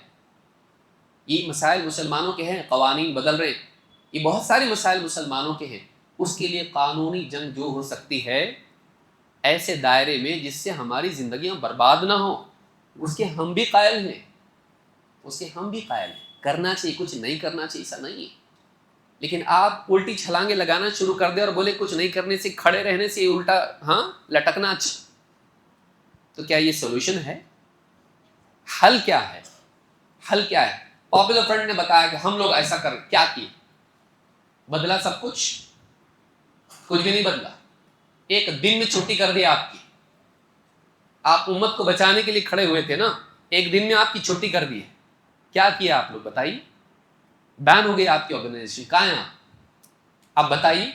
یہ مسائل مسلمانوں کے ہیں. قوانین بدل رہے ہیں، یہ بہت سارے مسائل مسلمانوں کے ہیں. اس کے لیے قانونی جنگ جو ہو سکتی ہے ایسے دائرے میں جس سے ہماری زندگیاں برباد نہ ہوں، اس کے ہم بھی قائل ہیں، اس کے ہم بھی قائل ہیں. کرنا چاہیے، کچھ نہیں کرنا چاہیے ایسا نہیں ہے. لیکن آپ الٹی چھلانگیں لگانا شروع کر دیں اور بولے کچھ نہیں کرنے سے، کھڑے رہنے سے الٹا لٹکنا اچھا، تو کیا یہ سولوشن ہے؟ حل کیا ہے؟ حل کیا ہے؟ پاپولر فرنٹ نے بتایا کہ ہم لوگ ایسا کر، کیا کیے؟ بدلا سب کچھ بھی نہیں بدلا. ایک دن میں چھٹی کر دی آپ کی. آپ امت کو بچانے کے لیے کھڑے ہوئے تھے نا، ایک دن میں آپ کی چھٹی کر دی ہے. کیا کیا آپ لوگ بتائیے؟ بین ہو گئی آپ کی آرگنائزیشن. کہاں ہیں آپ بتائیے؟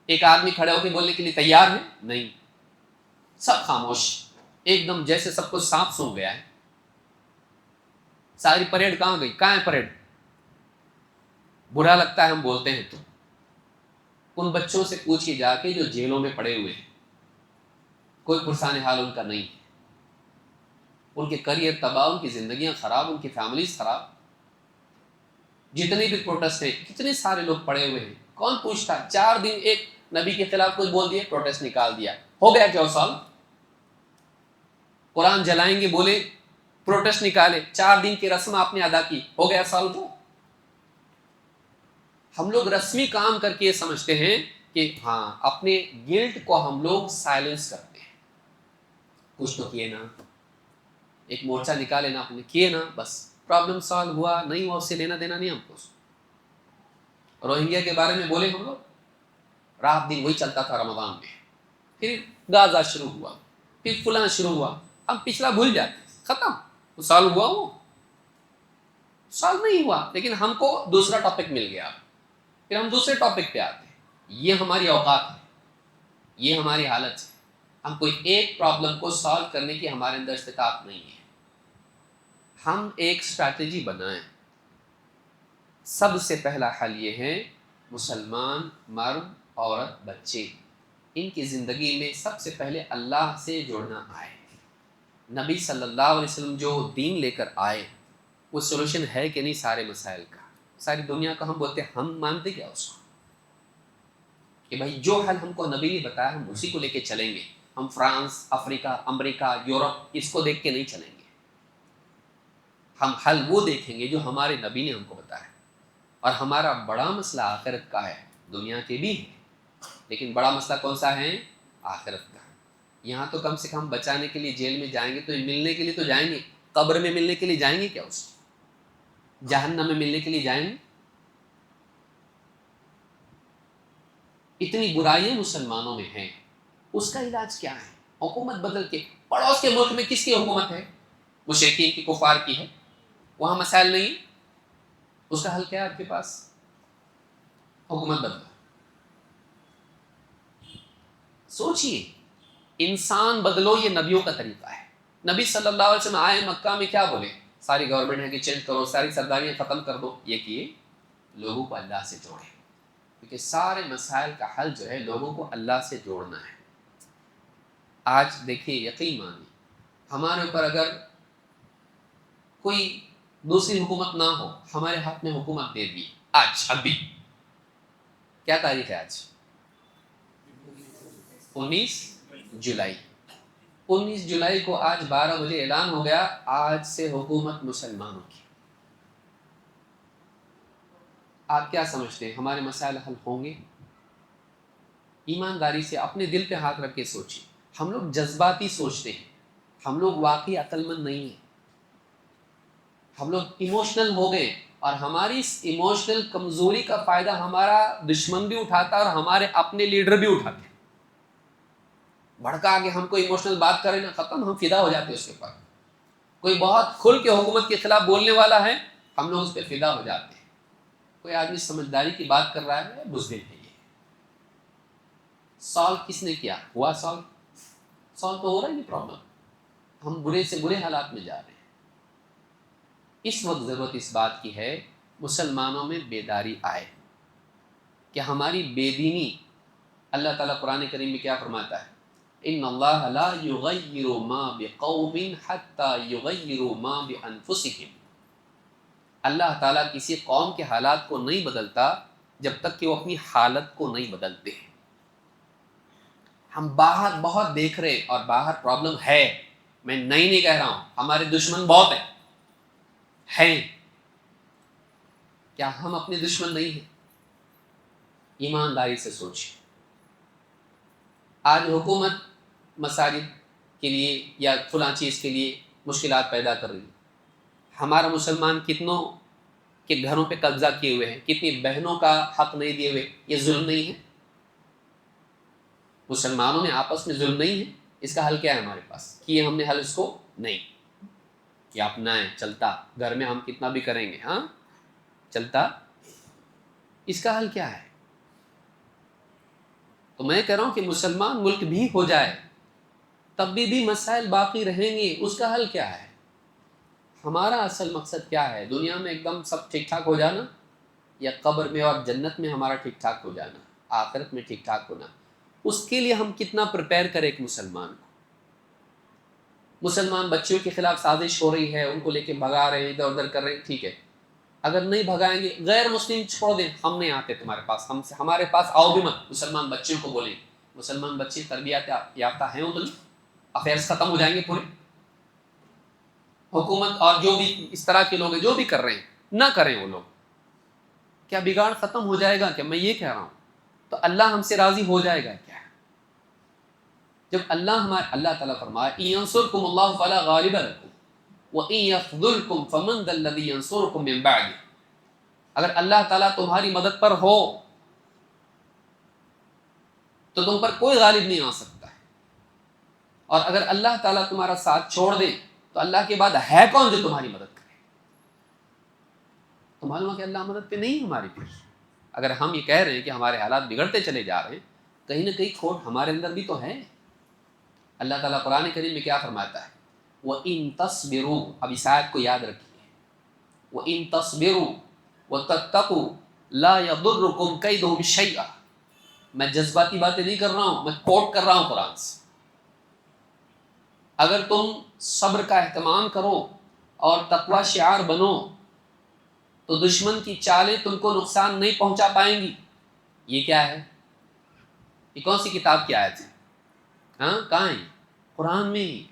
ایک آدمی کھڑے ہو کے بولنے کے لیے تیار ہے؟ نہیں. سب خاموش، ایک دم جیسے سب کو سانپ سونگ گیا ہے. ساری پریڈ کہاں گئی؟ کہاں ہے پریڈ؟ برا لگتا ہے ہم بولتے ہیں تو. ان بچوں سے پوچھیے جا کے جو جیلوں میں پڑے ہوئے ہیں، کوئی پرسان حال ان کا نہیں ہے. ان کے کریئر تباہ، ان کی زندگیاں خراب، ان کی فیملیز خراب. جتنے بھی پروٹیسٹ ہیں، کتنے سارے لوگ پڑے ہوئے ہیں. کون پوچھتا؟ 4 دن ایک نبی کے خلاف کچھ بول دیا، پروٹیسٹ نکال دیا، ہو گیا کیا سال؟ قرآن جلائیں گے بولے، پروٹیسٹ نکالے، 4 دن کی رسم آپ نے ادا کی، ہو گیا سال. تو ہم لوگ رسمی کام کر کے یہ سمجھتے ہیں کہ ہاں اپنے گلٹ کو ہم لوگ سائلنس کرتے ہیں، کچھ تو کیے نا، ایک مورچہ نکالے نا اپنے، کیے نا، بس پرابلم سالو ہوا نہیں ہوا اس سے لینا دینا نہیں ہم کو۔ روہنگیا کے بارے میں بولے ہم لوگ، رات دن وہی چلتا تھا رمضان میں، پھر غازہ شروع ہوا، پھر فلاں شروع ہوا، ہم پچھلا بھول جاتے، ختم، وہ سال ہوا، وہ سال نہیں ہوا، لیکن ہم کو دوسرا ٹاپک مل گیا، پھر ہم دوسرے ٹاپک پہ آتے ہیں۔ یہ ہماری اوقات ہے، یہ ہماری حالت ہے، ہم کوئی ایک پرابلم کو سالو کرنے کی ہمارے اندر استطاعت نہیں ہے۔ ہم ایک اسٹریٹجی بنائیں۔ سب سے پہلا حل یہ ہے مسلمان مرد عورت بچے، ان کی زندگی میں سب سے پہلے اللہ سے جوڑنا آئے۔ نبی صلی اللہ علیہ وسلم جو دین لے کر آئے وہ سولوشن ہے کہ نہیں سارے مسائل کا؟ ساری دنیا کا ہم بولتے ہیں، ہم مانتے کیا اس کو کہ بھائی جو حل ہم کو نبی نے بتایا ہم اسی کو لے کے چلیں گے، ہم فرانس، افریقہ، امریکہ، یورپ اس کو دیکھ کے نہیں چلیں گے، ہم حل وہ دیکھیں گے جو ہمارے نبی نے ہم کو بتایا۔ اور ہمارا بڑا مسئلہ آخرت کا ہے، دنیا کے بھی ہے، لیکن بڑا مسئلہ کون سا ہے؟ آخرت کا۔ یہاں تو کم سے کم بچانے کے لیے جیل میں جائیں گے تو ملنے کے لیے تو جائیں گے، قبر میں ملنے کے لیے جائیں گے کیا؟ اس جہنم میں ملنے کے لیے جائیں گے؟ اتنی برائیاں مسلمانوں میں ہیں، اس کا علاج کیا ہے؟ حکومت بدل کے، پڑوس کے ملک میں کس کی حکومت ہے؟ مشرکین کی، کفار کی ہے، وہاں مسائل نہیں، اس کا حل کیا ہے آپ کے پاس؟ حکومت بدلو۔ سوچئے، انسان بدلو، یہ نبیوں کا طریقہ ہے۔ نبی صلی اللہ علیہ وسلم آئے مکہ میں، کیا بولے؟ ساری گورنمنٹ ہے کہ چینج کرو، ساری سرداریاں ختم کر دو، یہ کیے، لوگوں کو اللہ سے جوڑے، کیونکہ سارے مسائل کا حل جو ہے لوگوں کو اللہ سے جوڑنا ہے۔ آج دیکھیں، یقین مانیے، ہمارے اوپر اگر کوئی دوسری حکومت نہ ہو، ہمارے ہاتھ میں حکومت دے دی آج، ابھی کیا تاریخ ہے آج؟ 19 جولائی۔ 19 جولائی کو آج 12 بجے اعلان ہو گیا آج سے حکومت مسلمانوں کی۔ آپ کیا سمجھتے ہیں ہمارے مسائل حل ہوں گے؟ ایمانداری سے اپنے دل پہ ہاتھ رکھ کے سوچیں۔ ہم لوگ جذباتی سوچتے ہیں، ہم لوگ واقعی عقل مند نہیں ہیں، ہم لوگ ایموشنل ہو گئے، اور ہماری اس ایموشنل کمزوری کا فائدہ ہمارا دشمن بھی اٹھاتا ہے اور ہمارے اپنے لیڈر بھی اٹھاتے ہیں۔ بھڑکا کے ہم کو ایموشنل بات کرے نا، ختم، ہم فدا ہو جاتے ہیں اس کے اوپر۔ کوئی بہت کھل کے حکومت کے خلاف بولنے والا ہے، ہم لوگ اس پہ فدا ہو جاتے ہیں۔ کوئی آدمی سمجھداری کی بات کر رہا ہے، بزدل ہے یہ۔ سالو کس نے کیا؟ ہوا سالو؟ سالو تو ہو رہا ہی نہیں پرابلم، ہم برے سے برے حالات میں جا رہے ہیں۔ اس وقت ضرورت اس بات کی ہے مسلمانوں میں بیداری آئے کہ ہماری بے دینی، اللہ تعالیٰ قرآن کریم میں کیا فرماتا ہے؟ ان اللہ لا یغیر ما بقوم حتی یغیروا ما بانفسہم۔ اللہ تعالیٰ کسی قوم کے حالات کو نہیں بدلتا جب تک کہ وہ اپنی حالت کو نہیں بدلتے ہیں۔ ہم باہر بہت دیکھ رہے اور باہر پرابلم ہے، میں نہیں کہہ رہا ہوں، ہمارے دشمن بہت ہیں، کیا ہم اپنے دشمن نہیں ہیں؟ ایمانداری سے سوچیں۔ آج حکومت مساجد کے لیے یا فلاں چیز کے لیے مشکلات پیدا کر رہی ہے، ہمارا مسلمان کتنوں کے گھروں پہ قبضہ کیے ہوئے ہیں، کتنی بہنوں کا حق نہیں دیے ہوئے، یہ ظلم نہیں ہے؟ مسلمانوں میں آپس میں ظلم نہیں ہے؟ اس کا حل کیا ہے ہمارے پاس؟ کیے ہم نے حل اس کو؟ نہیں، کہ اپنائیں، چلتا، گھر میں ہم کتنا بھی کریں گے، ہاں چلتا، اس کا حل کیا ہے؟ تو میں کہہ رہا ہوں کہ مسلمان ملک بھی ہو جائے تب بھی مسائل باقی رہیں گے، اس کا حل کیا ہے؟ ہمارا اصل مقصد کیا ہے؟ دنیا میں ایک دم سب ٹھیک ٹھاک ہو جانا، یا قبر میں اور جنت میں ہمارا ٹھیک ٹھاک ہو جانا، آخرت میں ٹھیک ٹھاک ہونا؟ اس کے لیے ہم کتنا پریپیئر کریں ایک مسلمان کو؟ مسلمان بچیوں کے خلاف سازش ہو رہی ہے، ان کو لے کے بھگا رہے ہیں، ادھر ادھر کر رہے ہیں، ٹھیک ہے، اگر نہیں بھگائیں گے، غیر مسلم چھوڑ دیں، ہم نہیں آتے تمہارے پاس، ہمارے پاس آؤ بھی مت، مسلمان بچیوں کو بولیں، مسلمان بچے تربیت یافتہ ہیں ادھر، افیئرس ختم ہو جائیں گے پورے۔ حکومت اور جو بھی اس طرح کے لوگ ہیں جو بھی کر رہے ہیں، نہ کریں وہ لوگ، کیا بگاڑ ختم ہو جائے گا؟ کہ میں یہ کہہ رہا ہوں۔ تو تو اللہ ہم سے راضی ہو جائے گا کیا؟ جب اللہ تعالیٰ فرمائے إِن يَنصُرْكُمُ اللَّهُ فَلَا غَالِبَ لَكُمْ وَإِن يَخْذُلْكُمْ فَمَنْ ذَا الَّذِي يَنصُرُكُم مِّن بَعْدِهِ، اگر اللہ تعالیٰ تمہاری مدد پر ہو تو تم پر کوئی غالب نہیں آ سکتا ہے، اور اگر اللہ تعالیٰ تمہارا ساتھ چھوڑ دے تو اللہ کے بعد ہے کون جو تمہاری مدد کرے؟ تو معلوم ہے کہ اللہ مدد پہ نہیں ہماری پھر۔ اگر ہم یہ کہہ رہے ہیں کہ ہمارے حالات بگڑتے چلے جا رہے ہیں، کہیں نہ کہیں کھوٹ ہمارے اندر بھی تو ہے۔ اللہ تعالیٰ قرآن کریم میں کیا فرماتا ہے؟ وَإِن تَصْبِرُوا، اب اس آیت کو یاد رکھیے، وَإِن تَصْبِرُوا وَتَتَّقُوا لَا يَضُرُّكُمْ كَيْدُهُمْ شَيْئًا۔ میں جذباتی باتیں نہیں کر رہا ہوں، میں کوٹ کر رہا ہوں قرآن سے۔ اگر تم صبر کا اہتمام کرو اور تقوی شعار بنو تو دشمن کی چالیں تم کو نقصان نہیں پہنچا پائیں گی۔ یہ کیا ہے؟ یہ کون سی کتاب کی آیت ہے؟ ہاں کہاں ہے؟ قرآن میں ہی۔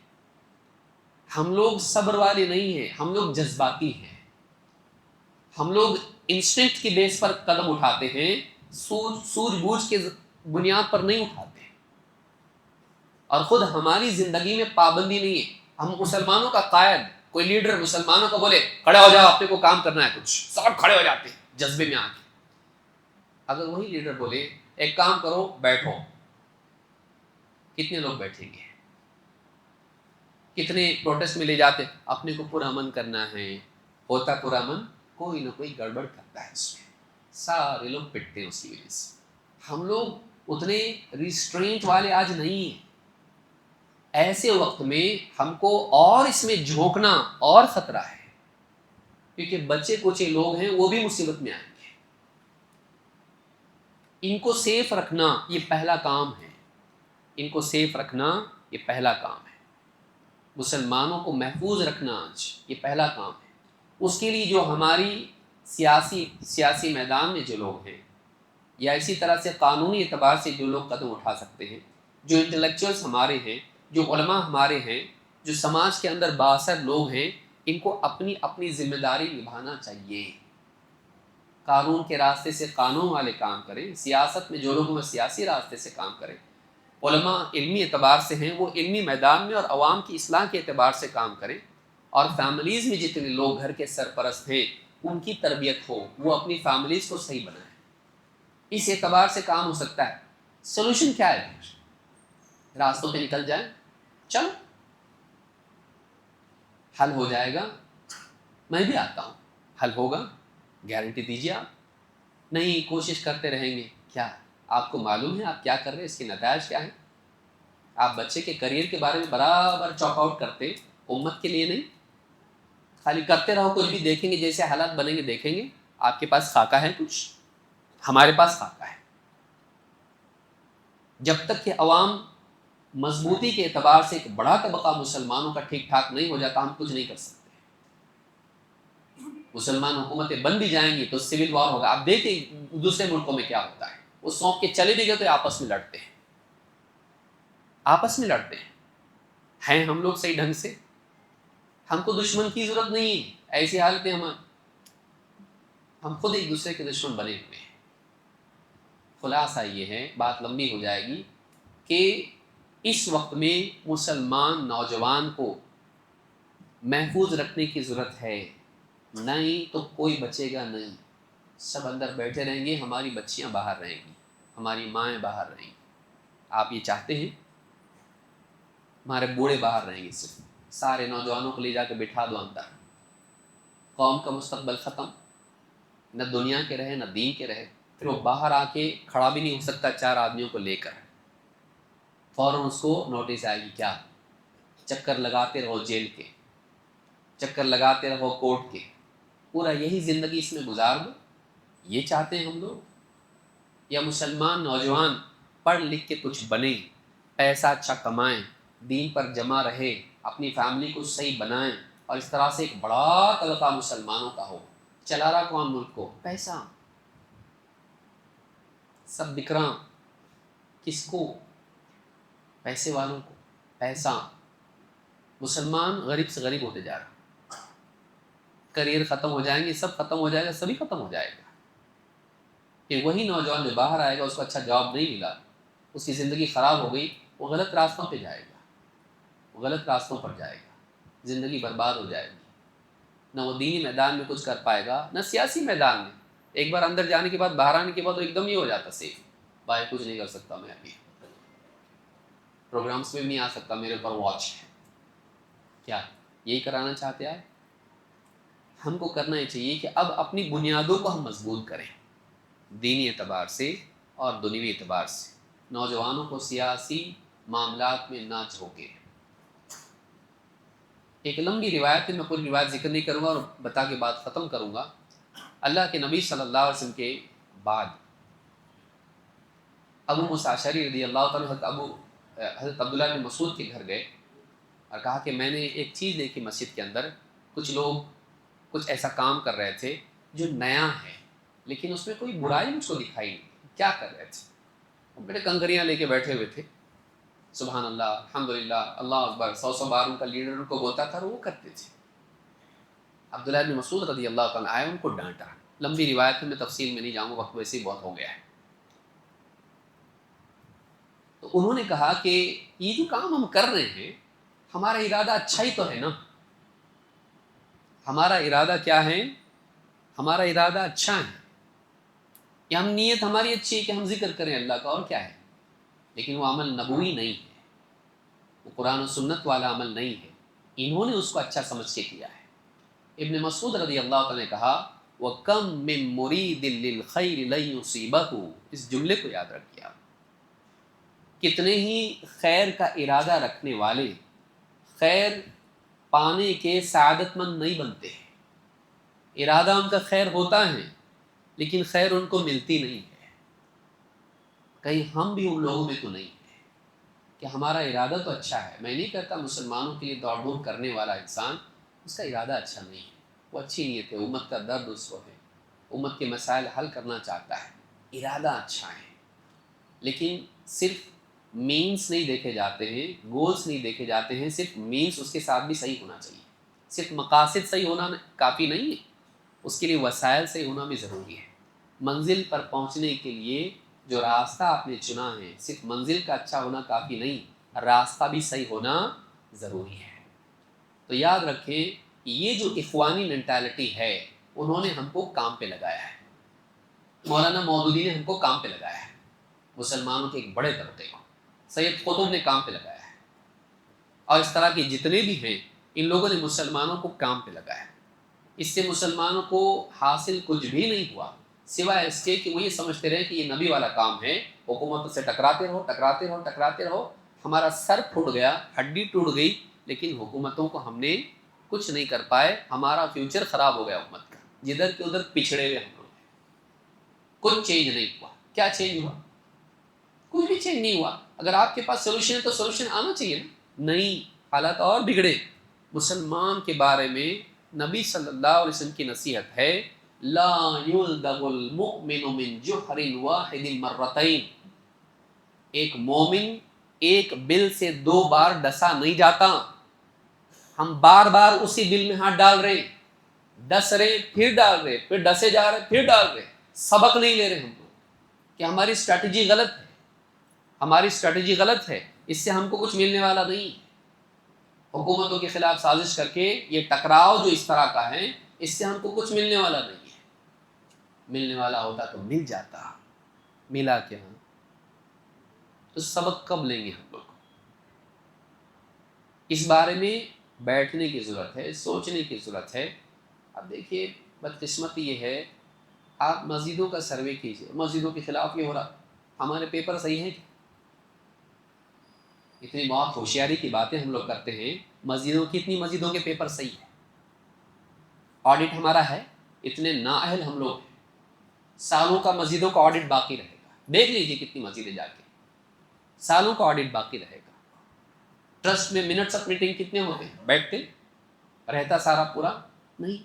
ہم لوگ صبر والے نہیں ہیں، ہم لوگ جذباتی ہیں۔ ہم لوگ انسٹنکٹ کی بیس پر قدم اٹھاتے ہیں، سوجھ بوجھ کے بنیاد پر نہیں اٹھاتے، اور خود ہماری زندگی میں پابندی نہیں ہے۔ ہم مسلمانوں کا قائد، کوئی لیڈر مسلمانوں کو بولے کھڑے ہو جاؤ، آپ کو کام کرنا ہے کچھ، سب کھڑے ہو جاتے ہیں جذبے میں آ کے۔ اگر وہی لیڈر بولے ایک کام کرو بیٹھو، کتنے لوگ بیٹھیں گے؟ کتنے پروٹیسٹ میں لے جاتے، اپنے کو پرامن کرنا ہے، ہوتا پرامن کوئی نہ کوئی گڑبڑ کرتا ہے، اس میں سارے لوگ پٹتے ہیں اس کی وجہ سے۔ ہم لوگ اتنے ریسٹرینٹ والے آج نہیں ہیں۔ ایسے وقت میں ہم کو اور اس میں جھونکنا اور خطرہ ہے، کیونکہ بچے کچے لوگ ہیں وہ بھی مصیبت میں آئیں گے۔ ان کو سیف رکھنا یہ پہلا کام ہے، ان کو سیف رکھنا یہ پہلا کام ہے، مسلمانوں کو محفوظ رکھنا آج یہ پہلا کام ہے۔ اس کے لیے جو ہماری سیاسی میدان میں جو لوگ ہیں، یا اسی طرح سے قانونی اعتبار سے جو لوگ قدم اٹھا سکتے ہیں، جو انٹلیکچوئلس ہمارے ہیں، جو علماء ہمارے ہیں، جو سماج کے اندر بااثر لوگ ہیں، ان کو اپنی اپنی ذمہ داری نبھانا چاہیے۔ قانون کے راستے سے قانون والے کام کریں، سیاست میں جو لوگ وہ سیاسی راستے سے کام کریں، علماء علمی اعتبار سے ہیں وہ علمی میدان میں اور عوام کی اصلاح کے اعتبار سے کام کریں، اور فیملیز میں جتنے لوگ گھر کے سرپرست ہیں ان کی تربیت ہو، وہ اپنی فیملیز کو صحیح بنائیں۔ اس اعتبار سے کام ہو سکتا ہے۔ سولوشن کیا ہے؟ راستوں پہ نکل جائیں، چلو حل ہو جائے گا، میں بھی آتا ہوں، حل ہوگا، گارنٹی دیجیے آپ؟ نہیں، کوشش کرتے رہیں گے، کیا آپ کو معلوم ہے آپ کیا کر رہے ہیں، اس کے نتائج کیا ہیں؟ آپ بچے کے کریئر کے بارے میں برابر چاک آؤٹ کرتے، امت کے لیے نہیں، خالی کرتے رہو، کچھ بھی دیکھیں گے جیسے حالات بنیں گے دیکھیں گے۔ آپ کے پاس خاکہ ہے کچھ، ہمارے پاس خاکہ ہے۔ جب تک کہ عوام مضبوطی کے اعتبار سے ایک بڑا طبقہ مسلمانوں کا ٹھیک ٹھاک نہیں ہو جاتا، ہم کچھ نہیں کر سکتے۔ مسلمان حکومتیں بن بھی جائیں گی تو سول وار ہوگا۔ آپ دیکھیں دوسرے ملکوں میں کیا ہوتا ہے، وہ سونپ کے چلے بھی گئے تو آپس میں لڑتے ہیں، آپس میں لڑتے ہیں ہم لوگ صحیح ڈھنگ سے؟ ہم کو دشمن کی ضرورت نہیں ہے، ایسی حالت میں ہم خود ایک دوسرے کے دشمن بنے ہوئے ہیں۔ خلاصہ یہ ہے، بات لمبی ہو جائے گی، کہ اس وقت میں مسلمان نوجوان کو محفوظ رکھنے کی ضرورت ہے، نہیں تو کوئی بچے گا نہیں، سب اندر بیٹھے رہیں گے، ہماری بچیاں باہر رہیں گی، ہماری مائیں باہر رہیں گی۔ آپ یہ چاہتے ہیں؟ ہمارے بوڑھے باہر رہیں گے، صرف سارے نوجوانوں کو لے جا کے بٹھا دو اندر، قوم کا مستقبل ختم، نہ دنیا کے رہے نہ دین کے رہے۔ پھر وہ باہر آ کے کھڑا بھی نہیں ہو سکتا چار آدمیوں کو لے کر، فوراً اس کو نوٹس آئے گی، کیا چکر لگاتے رہو جیل کے، چکر لگاتے رہو کورٹ کے، پورا یہی زندگی اس میں گزار دو۔ یہ چاہتے ہیں ہم لوگ؟ یا مسلمان نوجوان پڑھ لکھ کے کچھ بنیں، پیسہ اچھا کمائیں، دین پر جمع رہے، اپنی فیملی کو صحیح بنائیں، اور اس طرح سے ایک بڑا طبقہ مسلمانوں کا ہو؟ چلا رہا کون ملک کو؟ پیسہ، سب بکراں، کس کو؟ پیسے والوں کو، پیسہ۔ مسلمان غریب سے غریب ہوتے جا رہا، کریئر ختم ہو جائیں گے، سب ختم ہو جائے گا، سبھی ختم ہو جائے گا۔ پھر وہی نوجوان جو باہر آئے گا اس کو اچھا جاب نہیں ملا، اس کی زندگی خراب ہو گئی، وہ غلط راستوں پہ جائے گا، وہ غلط راستوں پر جائے گا، زندگی برباد ہو جائے گی، نہ وہ دینی میدان میں کچھ کر پائے گا نہ سیاسی میدان میں۔ ایک بار اندر جانے کے بعد باہر آنے کے بعد وہ ایک دم ہی ہو جاتا سیف، بھائی کچھ نہیں کر سکتا، میں ابھی پروگرامس میں بھی نہیں آ سکتا، میرے اوپر واچ ہے۔ کیا یہی کرانا چاہتے ہیں؟ ہم کو کرنا یہ چاہیے کہ اب اپنی بنیادوں کو ہم مضبوط کریں، دینی اعتبار سے اور دنیوی اعتبار سے، نوجوانوں کو سیاسی معاملات میں نہ جھونکیں۔ ایک لمبی روایت ہے، میں پوری روایت ذکر نہیں کروں گا اور بتا کے بعد ختم کروں گا۔ اللہ کے نبی صلی اللہ علیہ وسلم کے بعد ابو موسیٰ اشعری رضی اللہ تعالیٰ حضرت عبداللہ بن مسعود کے گھر گئے اور کہا کہ میں نے ایک چیز دیکھی مسجد کے اندر، کچھ لوگ کچھ ایسا کام کر رہے تھے جو نیا ہے لیکن اس میں کوئی برائی مجھ کو دکھائی نہیں، کیا کر رہے تھے؟ بڑے کنکریاں لے کے بیٹھے ہوئے تھے، سبحان اللہ، الحمدللہ، اللہ اکبر، 100 بار ان کا لیڈر ان کو بولتا تھا اور وہ کرتے تھے۔ عبداللہ بن مسعود رضی اللہ تعالیٰ آئے، ان کو ڈانٹا۔ لمبی روایت میں تفصیل میں نہیں جاؤں گا، وقت ویسے ہی بہت ہو گیا ہے۔ تو انہوں نے کہا کہ یہ جو کام ہم کر رہے ہیں ہمارا ارادہ اچھا ہی تو ہے نا، ہمارا ارادہ کیا ہے؟ ہمارا ارادہ اچھا ہے کہ ہم نیت ہماری اچھی ہے کہ ہم ذکر کریں اللہ کا، اور کیا ہے، لیکن وہ عمل نبوی نہیں ہے، وہ قرآن و سنت والا عمل نہیں ہے، انہوں نے اس کو اچھا سمجھ کے کیا ہے۔ ابن مسعود رضی اللہ تعالیٰ نے کہا وَكَمْ مِن مُرِيدٍ لِلْخَيْرِ لَن يُصِيبَهُ، اس جملے کو یاد رکھیے آپ، کتنے ہی خیر کا ارادہ رکھنے والے خیر پانے کے سعادت مند نہیں بنتے ہیں، ارادہ ان کا خیر ہوتا ہے لیکن خیر ان کو ملتی نہیں ہے۔ کہیں ہم بھی ان لوگوں میں تو نہیں ہیں کہ ہمارا ارادہ تو اچھا ہے، میں نہیں کہتا مسلمانوں کے لیے دوڑ دھوپ کرنے والا انسان اس کا ارادہ اچھا نہیں ہے، وہ اچھی نیت ہے، امت کا درد اس کو ہے، امت کے مسائل حل کرنا چاہتا ہے، ارادہ اچھا ہے، لیکن صرف مینس نہیں دیکھے جاتے ہیں، گولز نہیں دیکھے جاتے ہیں، صرف مینس اس کے ساتھ بھی صحیح ہونا چاہیے، صرف مقاصد صحیح ہونا کافی نہیں ہے، اس کے لیے وسائل صحیح ہونا بھی ضروری ہے۔ منزل پر پہنچنے کے لیے جو راستہ آپ نے چنا ہے، صرف منزل کا اچھا ہونا کافی نہیں، راستہ بھی صحیح ہونا ضروری ہے۔ تو یاد رکھیں یہ جو اخوانی مینٹالٹی ہے انہوں نے ہم کو کام پہ لگایا ہے، مولانا مودودی نے ہم کو کام پہ لگایا ہے، مسلمانوں کے ایک بڑے طبقے کو سید قطب نے کام پہ لگایا ہے، اور اس طرح کے جتنے بھی ہیں ان لوگوں نے مسلمانوں کو کام پہ لگایا۔ اس سے مسلمانوں کو حاصل کچھ بھی نہیں ہوا سوائے اس کے کہ وہ یہ سمجھتے رہے کہ یہ نبی والا کام ہے، حکومت سے ٹکراتے رہو ٹکراتے رہو ٹکراتے رہو، ہمارا سر پھوٹ گیا، ہڈی ٹوٹ گئی، لیکن حکومتوں کو ہم نے کچھ نہیں کر پائے، ہمارا فیوچر خراب ہو گیا امت کا، جدھر کے ادھر پچھڑے ہوئے ہم لوگ، کچھ چینج نہیں ہوا۔ کیا چینج ہوا؟ کچھ بھی چینج نہیں ہوا۔ اگر آپ کے پاس سولوشن ہے تو سولوشن آنا چاہیے نا، نہیں، حالات اور بگڑے۔ مسلمان کے بارے میں نبی صلی اللہ علیہ وسلم کی نصیحت ہے لا یلدغ المؤمن من جحر واحد مرتين، ایک مومن ایک بل سے 2 بار ڈسا نہیں جاتا۔ ہم بار بار اسی بل میں ہاتھ ڈال رہے ہیں، ڈس رہے پھر ڈال رہے، پھر ڈسے جا رہے پھر ڈال رہے، سبق نہیں لے رہے ہم لوگ کہ ہماری اسٹریٹجی غلط ہے، ہماری اسٹریٹجی غلط ہے، اس سے ہم کو کچھ ملنے والا نہیں۔ حکومتوں کے خلاف سازش کر کے یہ ٹکراؤ جو اس طرح کا ہے اس سے ہم کو کچھ ملنے والا نہیں ہے، ملنے والا ہوتا تو مل جاتا، ملا کیا؟ تو سبق کب لیں گے ہم لوگ؟ اس بارے میں بیٹھنے کی ضرورت ہے، سوچنے کی ضرورت ہے۔ اب دیکھیے بدقسمتی یہ ہے، آپ مسجدوں کا سروے کیجئے، مسجدوں کے خلاف یہ ہو رہا، ہمارے پیپر صحیح ہیں کیا؟ اتنی بہت ہوشیاری کی باتیں ہم لوگ کرتے ہیں، مسجدوں کی اتنی مسجدوں کے پیپر صحیح ہیں، آڈٹ ہمارا ہے، اتنے نااہل ہم لوگ ہیں، سالوں کا مسجدوں کا آڈٹ باقی رہے گا، دیکھ لیجئے کتنی مسجدیں جا کے، سالوں کا آڈٹ باقی رہے گا۔ ٹرسٹ میں منٹس آف میٹنگ کتنے ہوتے ہیں؟ بیٹھتے رہتا سارا پورا نہیں،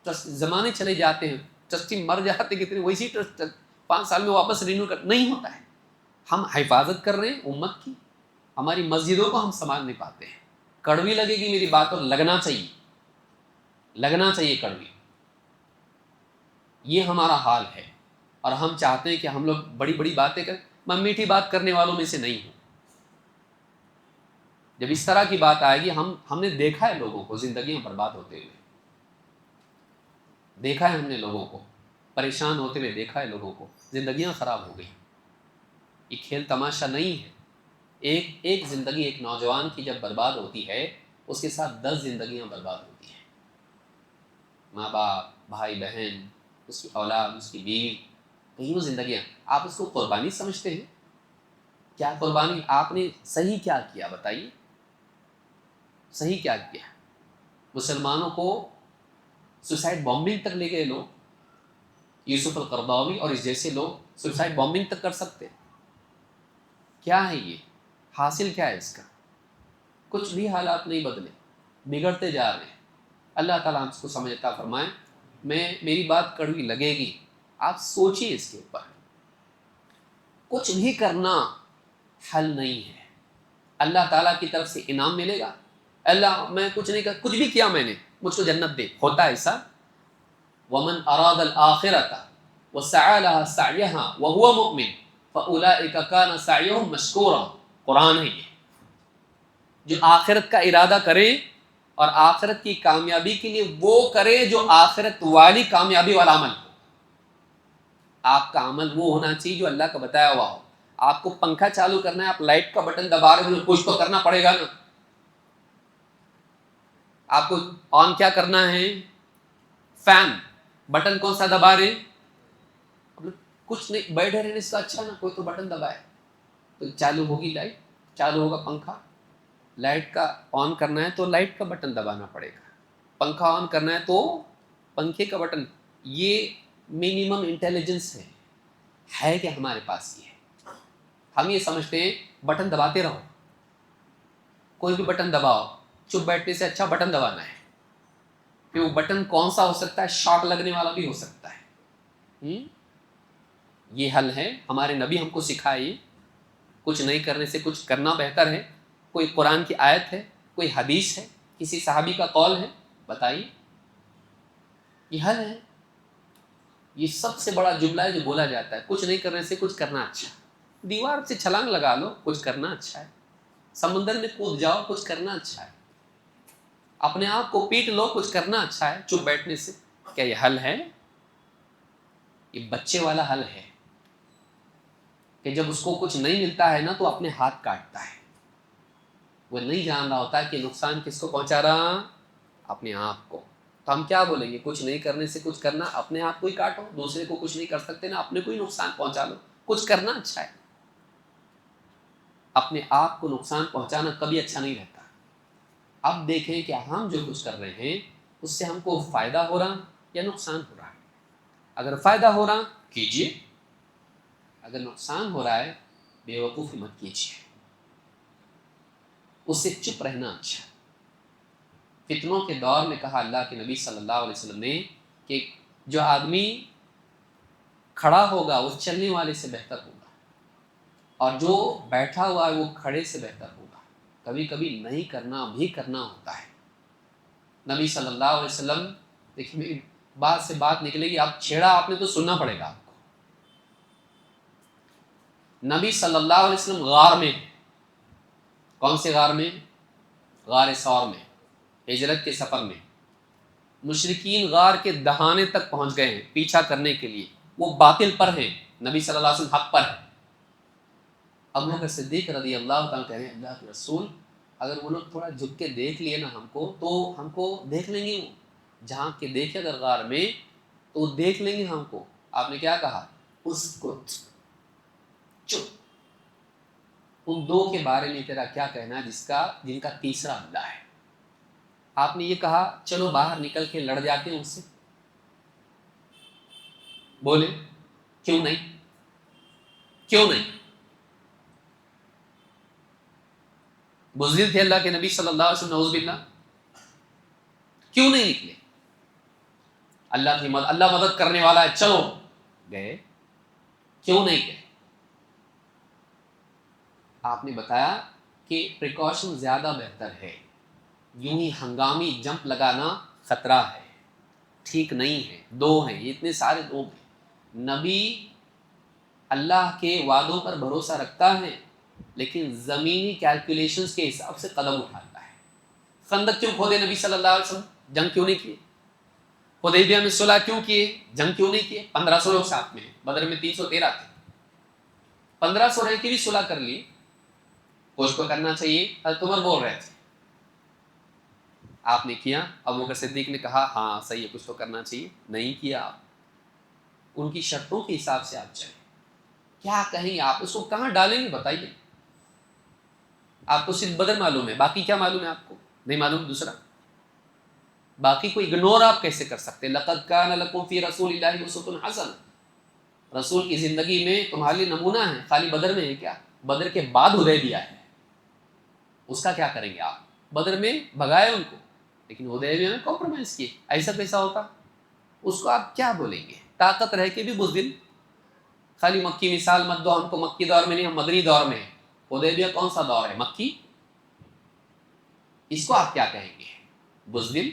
ٹرسٹ زمانے چلے جاتے ہیں، ٹرسٹی مر جاتے کتنے، ویسی ٹرسٹ 5 سال میں واپس رینیو کر نہیں ہوتا ہے۔ ہم حفاظت کر رہے ہیں امت کی، ہماری مسجدوں کو ہم سنبھال نہیں پاتے ہیں۔ کڑوی لگے گی میری بات اور لگنا چاہیے، لگنا چاہیے کڑوی، یہ ہمارا حال ہے۔ اور ہم چاہتے ہیں کہ ہم لوگ بڑی بڑی باتیں کریں. میں میٹھی بات کرنے والوں میں سے نہیں ہوں. جب اس طرح کی بات آئے گی، ہم نے دیکھا ہے لوگوں کو زندگیاں برباد ہوتے ہوئے، دیکھا ہے ہم نے لوگوں کو پریشان ہوتے ہوئے، دیکھا ہے لوگوں کو زندگیاں خراب ہو گئی. یہ کھیل تماشا نہیں ہے. ایک ایک زندگی ایک نوجوان کی جب برباد ہوتی ہے، اس کے ساتھ 10 زندگیاں برباد ہوتی ہیں. ماں باپ، بھائی بہن، اس کی اولاد، اس کی بیوی، کئی زندگیاں. آپ اس کو قربانی سمجھتے ہیں؟ کیا قربانی؟ آپ نے صحیح کیا کیا بتائیے؟ صحیح کیا کیا؟ مسلمانوں کو سوسائڈ بامبنگ تک لے گئے لوگ. یوسف القرضاوی اور اس جیسے لوگ سوسائڈ بامبنگ تک کر سکتے. کیا ہے یہ؟ حاصل کیا ہے اس کا؟ کچھ بھی حالات نہیں بدلے، بگڑتے جا رہے ہیں. اللہ تعالیٰ ہم اس کو سمجھ عطا فرمائے. میری بات کڑوی لگے گی، آپ سوچیے اس کے اوپر. کچھ بھی کرنا حل نہیں ہے. اللہ تعالیٰ کی طرف سے انعام ملے گا. اللہ میں کچھ نہیں کر، کچھ بھی کیا میں نے، مجھ کو جنت دے. ہوتا ہے ایسا؟ وَمَنْ أَرَادَ الْآخِرَةَ وَسَعَى لَهَا سَعْيَهَا وَهُوَ مُؤْمِنٌ فَأُولَٰئِكَ كَانَ سَعْيُهُمْ مَشْكُورًا. قرآن ہے یہ. جو آخرت کا ارادہ کرے اور آخرت کی کامیابی کے لیے وہ کرے جو آخرت والی کامیابی والا عمل. آپ کا عمل وہ ہونا چاہیے جو اللہ کا بتایا ہوا ہو. آپ کو پنکھا چالو کرنا ہے، آپ لائٹ کا بٹن دبا رہے ہیں، کچھ تو کرنا پڑے گا نا. آپ کو آن کیا کرنا ہے؟ فین بٹن کون سا دبا رہے؟ کچھ نہیں، بیٹھے رہنے سے اچھا نا کوئی تو بٹن دبائے تو چالو ہوگی لائٹ، چالو ہوگا پنکھا. لائٹ کا آن کرنا ہے تو لائٹ کا بٹن دبانا پڑے گا، پنکھا آن کرنا ہے تو پنکھے کا بٹن. یہ منیمم انٹیلیجنس ہے کہ ہمارے پاس یہ ہے. ہم یہ سمجھتے ہیں بٹن دباتے رہو، کوئی بھی بٹن دباؤ، چپ بیٹھنے سے اچھا بٹن دبانا ہے. پھر وہ بٹن کون سا ہو سکتا ہے؟ شاک لگنے والا بھی ہو سکتا ہے. یہ حل ہے. ہمارے نبی ہم کو سکھائے کچھ نہیں کرنے سے کچھ کرنا بہتر ہے. کوئی قرآن کی آیت ہے، کوئی حدیث ہے، کسی صحابی کا قول ہے؟ بتائیے. یہ حل ہے. یہ سب سے بڑا جملہ ہے جو بولا جاتا ہے، کچھ نہیں کرنے سے کچھ کرنا اچھا. دیوار سے چھلانگ لگا لو، کچھ کرنا اچھا ہے. سمندر میں کود جاؤ، کچھ کرنا اچھا ہے. اپنے آپ کو پیٹ لو، کچھ کرنا اچھا ہے. چپ بیٹھنے سے کیا یہ حل ہے؟ یہ بچے والا حل ہے کہ جب اس کو کچھ نہیں ملتا ہے نا تو اپنے ہاتھ کاٹتا ہے. وہ نہیں جان رہا ہوتا کہ نقصان کس کو پہنچا رہا؟ اپنے آپ کو. تو ہم کیا بولیں گے؟ کچھ نہیں کرنے سے کچھ کرنا، اپنے آپ کو ہی کاٹو. دوسرے کو کچھ نہیں کر سکتے نا، اپنے کو ہی نقصان پہنچا لو. کچھ کرنا اچھا ہے. اپنے آپ کو نقصان پہنچانا کبھی اچھا نہیں رہتا. اب دیکھیں کہ ہم جو کچھ کر رہے ہیں اس سے ہم کو فائدہ ہو رہا یا نقصان ہو رہا ہے. اگر فائدہ ہو رہا کیجیے، اگر نقصان ہو رہا ہے بے وقوفی مت کیجیے. اس سے چپ رہنا اچھا. فتنوں کے دور میں کہا اللہ کے نبی صلی اللہ علیہ وسلم نے کہ جو آدمی کھڑا ہوگا وہ چلنے والے سے بہتر ہوگا، اور جو بیٹھا ہوا ہے وہ کھڑے سے بہتر ہوگا. کبھی کبھی نہیں کرنا بھی کرنا ہوتا ہے. نبی صلی اللہ علیہ وسلم، دیکھیے بات سے بات نکلے گی، آپ چھیڑا آپ نے تو سننا پڑے گا آپ کو. نبی صلی اللہ علیہ وسلم غار میں، کون سے غار میں؟ غار ثور میں، ہجرت کے سفر میں. مشرکین غار کے دہانے تک پہنچ گئے ہیں پیچھا کرنے کے لیے. وہ باطل پر ہیں، نبی صلی اللہ علیہ وسلم حق پر ہے. ابو بکر صدیق رضی اللہ تعالیٰ کہہ رہے ہیں اللہ کے رسول، اگر وہ لوگ تھوڑا جھک کے دیکھ لیے نا ہم کو تو ہم کو دیکھ لیں گے. وہ جہاں کے دیکھے اگر غار میں تو وہ دیکھ لیں گے ہم کو. آپ نے کیا کہا؟ اسکت، چپ. ان دو کے بارے میں تیرا کیا کہنا ہے جن کا تیسرا اللہ ہے؟ آپ نے یہ کہا چلو باہر نکل کے لڑ جاتے ہیں ان سے. بولے کیوں نہیں؟ کیوں نہیں؟ بزدل تھے اللہ کے نبی صلی اللہ علیہ وسلم، نعوذ باللہ. کیوں نہیں نکلے؟ اللہ کی مدد، اللہ مدد کرنے والا ہے، چلو گئے. کیوں نہیں گئے؟ آپ نے بتایا کہ پریکاشن زیادہ بہتر ہے. یوں ہی ہنگامی جمپ لگانا خطرہ ہے، ٹھیک نہیں ہے. دو ہیں، یہ اتنے سارے لوگ ہیں. نبی اللہ کے وعدوں پر بھروسہ رکھتا ہے لیکن زمینی کیلکولیشنز کے حساب سے قدم اٹھاتا ہے۔ خندق کیوں کھودے نبی صلی اللہ علیہ وسلم؟ جنگ کیوں نہیں کیے؟ حدیبیہ میں صلح کیوں کیے؟ جنگ کیوں نہیں کیے؟ 1500 لوگ ساتھ میں ہیں، بدر میں 313 تھے، 1500 رہ کے بھی صلح کر لی۔ کچھ کو کرنا چاہیے، حضرت عمر بول رہے تھے، آپ نے کیا؟ ابو بکر صدیق نے کہا ہاں صحیح ہے، کچھ تو کرنا چاہیے، نہیں کیا۔ آپ ان کی شرطوں کے حساب سے آپ چلیں، کیا کہیں آپ اس کو کہاں ڈالیں گے بتائیے؟ آپ کو صرف بدر معلوم ہے، باقی کیا معلوم ہے آپ کو؟ نہیں معلوم دوسرا، باقی کو اگنور آپ کیسے کر سکتے؟ لقد کان لکم فی رسول اللہ اسوۃ حسنہ، رسول کی زندگی میں تمہارے لیے نمونہ ہے، خالی بدر میں ہے کیا؟ بدر کے بعد حدیبیہ ہے، اس کا کیا کریں گے آپ؟ بدر میں بھگائے ان کو لیکن حدیبیہ میں کمپرومائز کیے، ایسا کیسا ہوتا؟ اس کو آپ کیا بولیں گے؟ طاقت رہ کے بھی بزدل، خالی مکی مثال مت دو ہم کو، مکی دور میں نہیں، ہم مدنی دور میں ہیں۔ حدیبیہ کون سا دور ہے؟ مکی۔ اس کو آپ کیا کہیں گے؟ بزدل،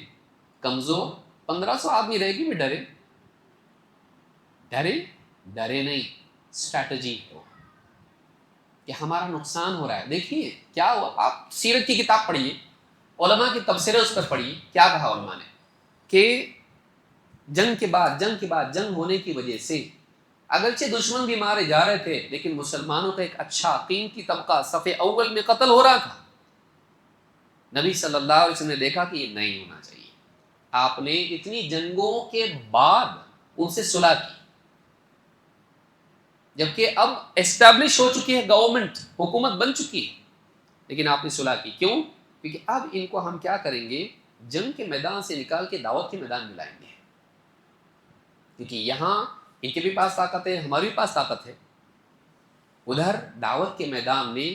کمزور۔ 1500 آدمی رہے گی بھی ڈرے ڈرے نہیں، اسٹریٹجی ہو کہ ہمارا نقصان ہو رہا ہے۔ دیکھیے کیا ہوا، آپ سیرت کی کتاب پڑھیے، علماء کے تبصرے اس پر پڑھیے، کیا کہا علماء نے کہ جنگ کے بعد جنگ ہونے کی وجہ سے اگرچہ دشمن بھی مارے جا رہے تھے لیکن مسلمانوں کا ایک اچھا قیمتی طبقہ صف اول میں قتل ہو رہا تھا۔ نبی صلی اللہ علیہ وسلم نے دیکھا کہ یہ نہیں ہونا چاہیے، آپ نے اتنی جنگوں کے بعد ان سے صلح کی، جبکہ اب اسٹیبلش ہو چکی ہے گورنمنٹ، حکومت بن چکی ہے، لیکن آپ نے صلح کی۔ کیوں؟ کیونکہ اب ان کو ہم کیا کریں گے، جنگ کے میدان سے نکال کے دعوت کے میدان میں لائیں گے، کیونکہ یہاں ان کے بھی پاس طاقت ہے، ہمارے بھی پاس طاقت ہے، ادھر دعوت کے میدان میں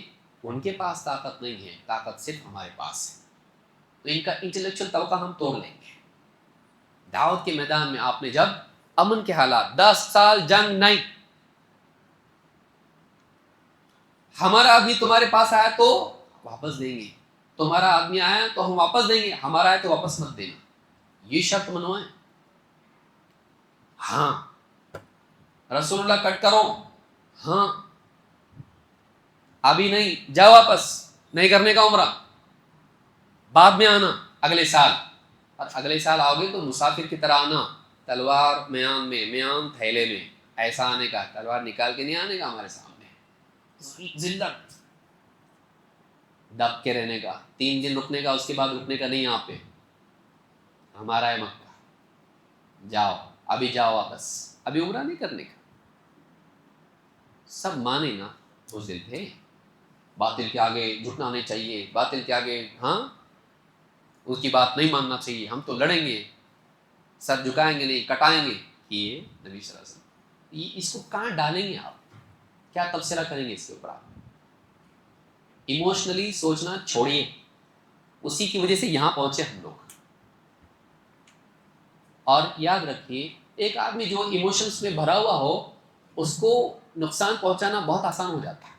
ان کے پاس طاقت نہیں ہے، طاقت صرف ہمارے پاس ہے، تو ان کا انٹلیکچوئل طبقہ ہم توڑ لیں گے۔ دعوت کے میدان میں آپ نے جب امن کے حالات، 10 سال جنگ نہیں، ہمارا آدمی تمہارے پاس آیا تو واپس دیں گے، تمہارا آدمی آیا تو ہم واپس دیں گے، ہمارا آیا تو واپس مت دینا، یہ شرط منوائیں۔ ہاں رسول اللہ کٹ کرو، ہاں ابھی نہیں، جاؤ واپس، نہیں کرنے کا عمرہ، بعد میں آنا اگلے سال، اور اگلے سال آؤ گے تو مسافر کی طرح آنا، تلوار میان میں، میان تھیلے میں، ایسا آنے کا، تلوار نکال کے نہیں آنے کا ہمارے سامنے، زندہ دب کے رہنے کا، 3 دن رکنے کا، اس کے بعد رکنے کا نہیں، یہاں پہ ہمارا ہے مکہ، جاؤ ابھی، جاؤ واپس، ابھی عمرہ نہیں کرنے کا۔ سب مانے نا، بزدل تھے، باطل کے آگے جھکنا نہیں چاہیے، باطل کے آگے ہاں اس کی بات نہیں ماننا چاہیے، ہم تو لڑیں گے، سر جھکائیں گے نہیں، کٹائیں گے، یہ نبی صلی اللہ علیہ وسلم۔ یہ اس کو کہاں ڈالیں گے آپ؟ کیا تبصرہ کریں گے اس کے اوپر آپ؟ ایموشنلی سوچنا چھوڑیے، اسی کی وجہ سے یہاں پہنچے ہم لوگ۔ اور یاد رکھیے، ایک آدمی جو ایموشنز میں بھرا ہوا ہو اس کو نقصان پہنچانا بہت آسان ہو جاتا ہے۔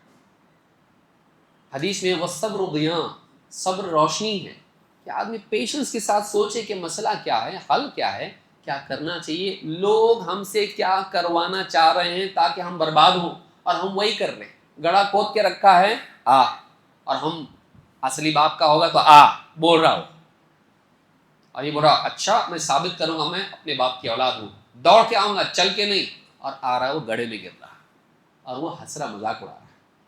حدیث میں والصبر ضیاء، صبر روشنی ہے، کہ آدمی پیشنس کے ساتھ سوچے کہ مسئلہ کیا ہے، حل کیا ہے، کیا کرنا چاہیے، لوگ ہم سے کیا کروانا چاہ رہے ہیں تاکہ ہم برباد ہوں، اور ہم وہی کر رہے ہیں، گڑا کھود کے رکھا ہے اور ہم اصلی باپ کا ہوگا تو بول رہا ہوں، اور یہ بول رہا اچھا میں ثابت کروں گا میں اپنے باپ کی اولاد ہوں، دوڑ کے آؤں گا، چل کے نہیں، اور آ رہا ہے وہ گڑھے میں گر رہا اور وہ ہنس رہا، مذاق اڑا رہا ہے۔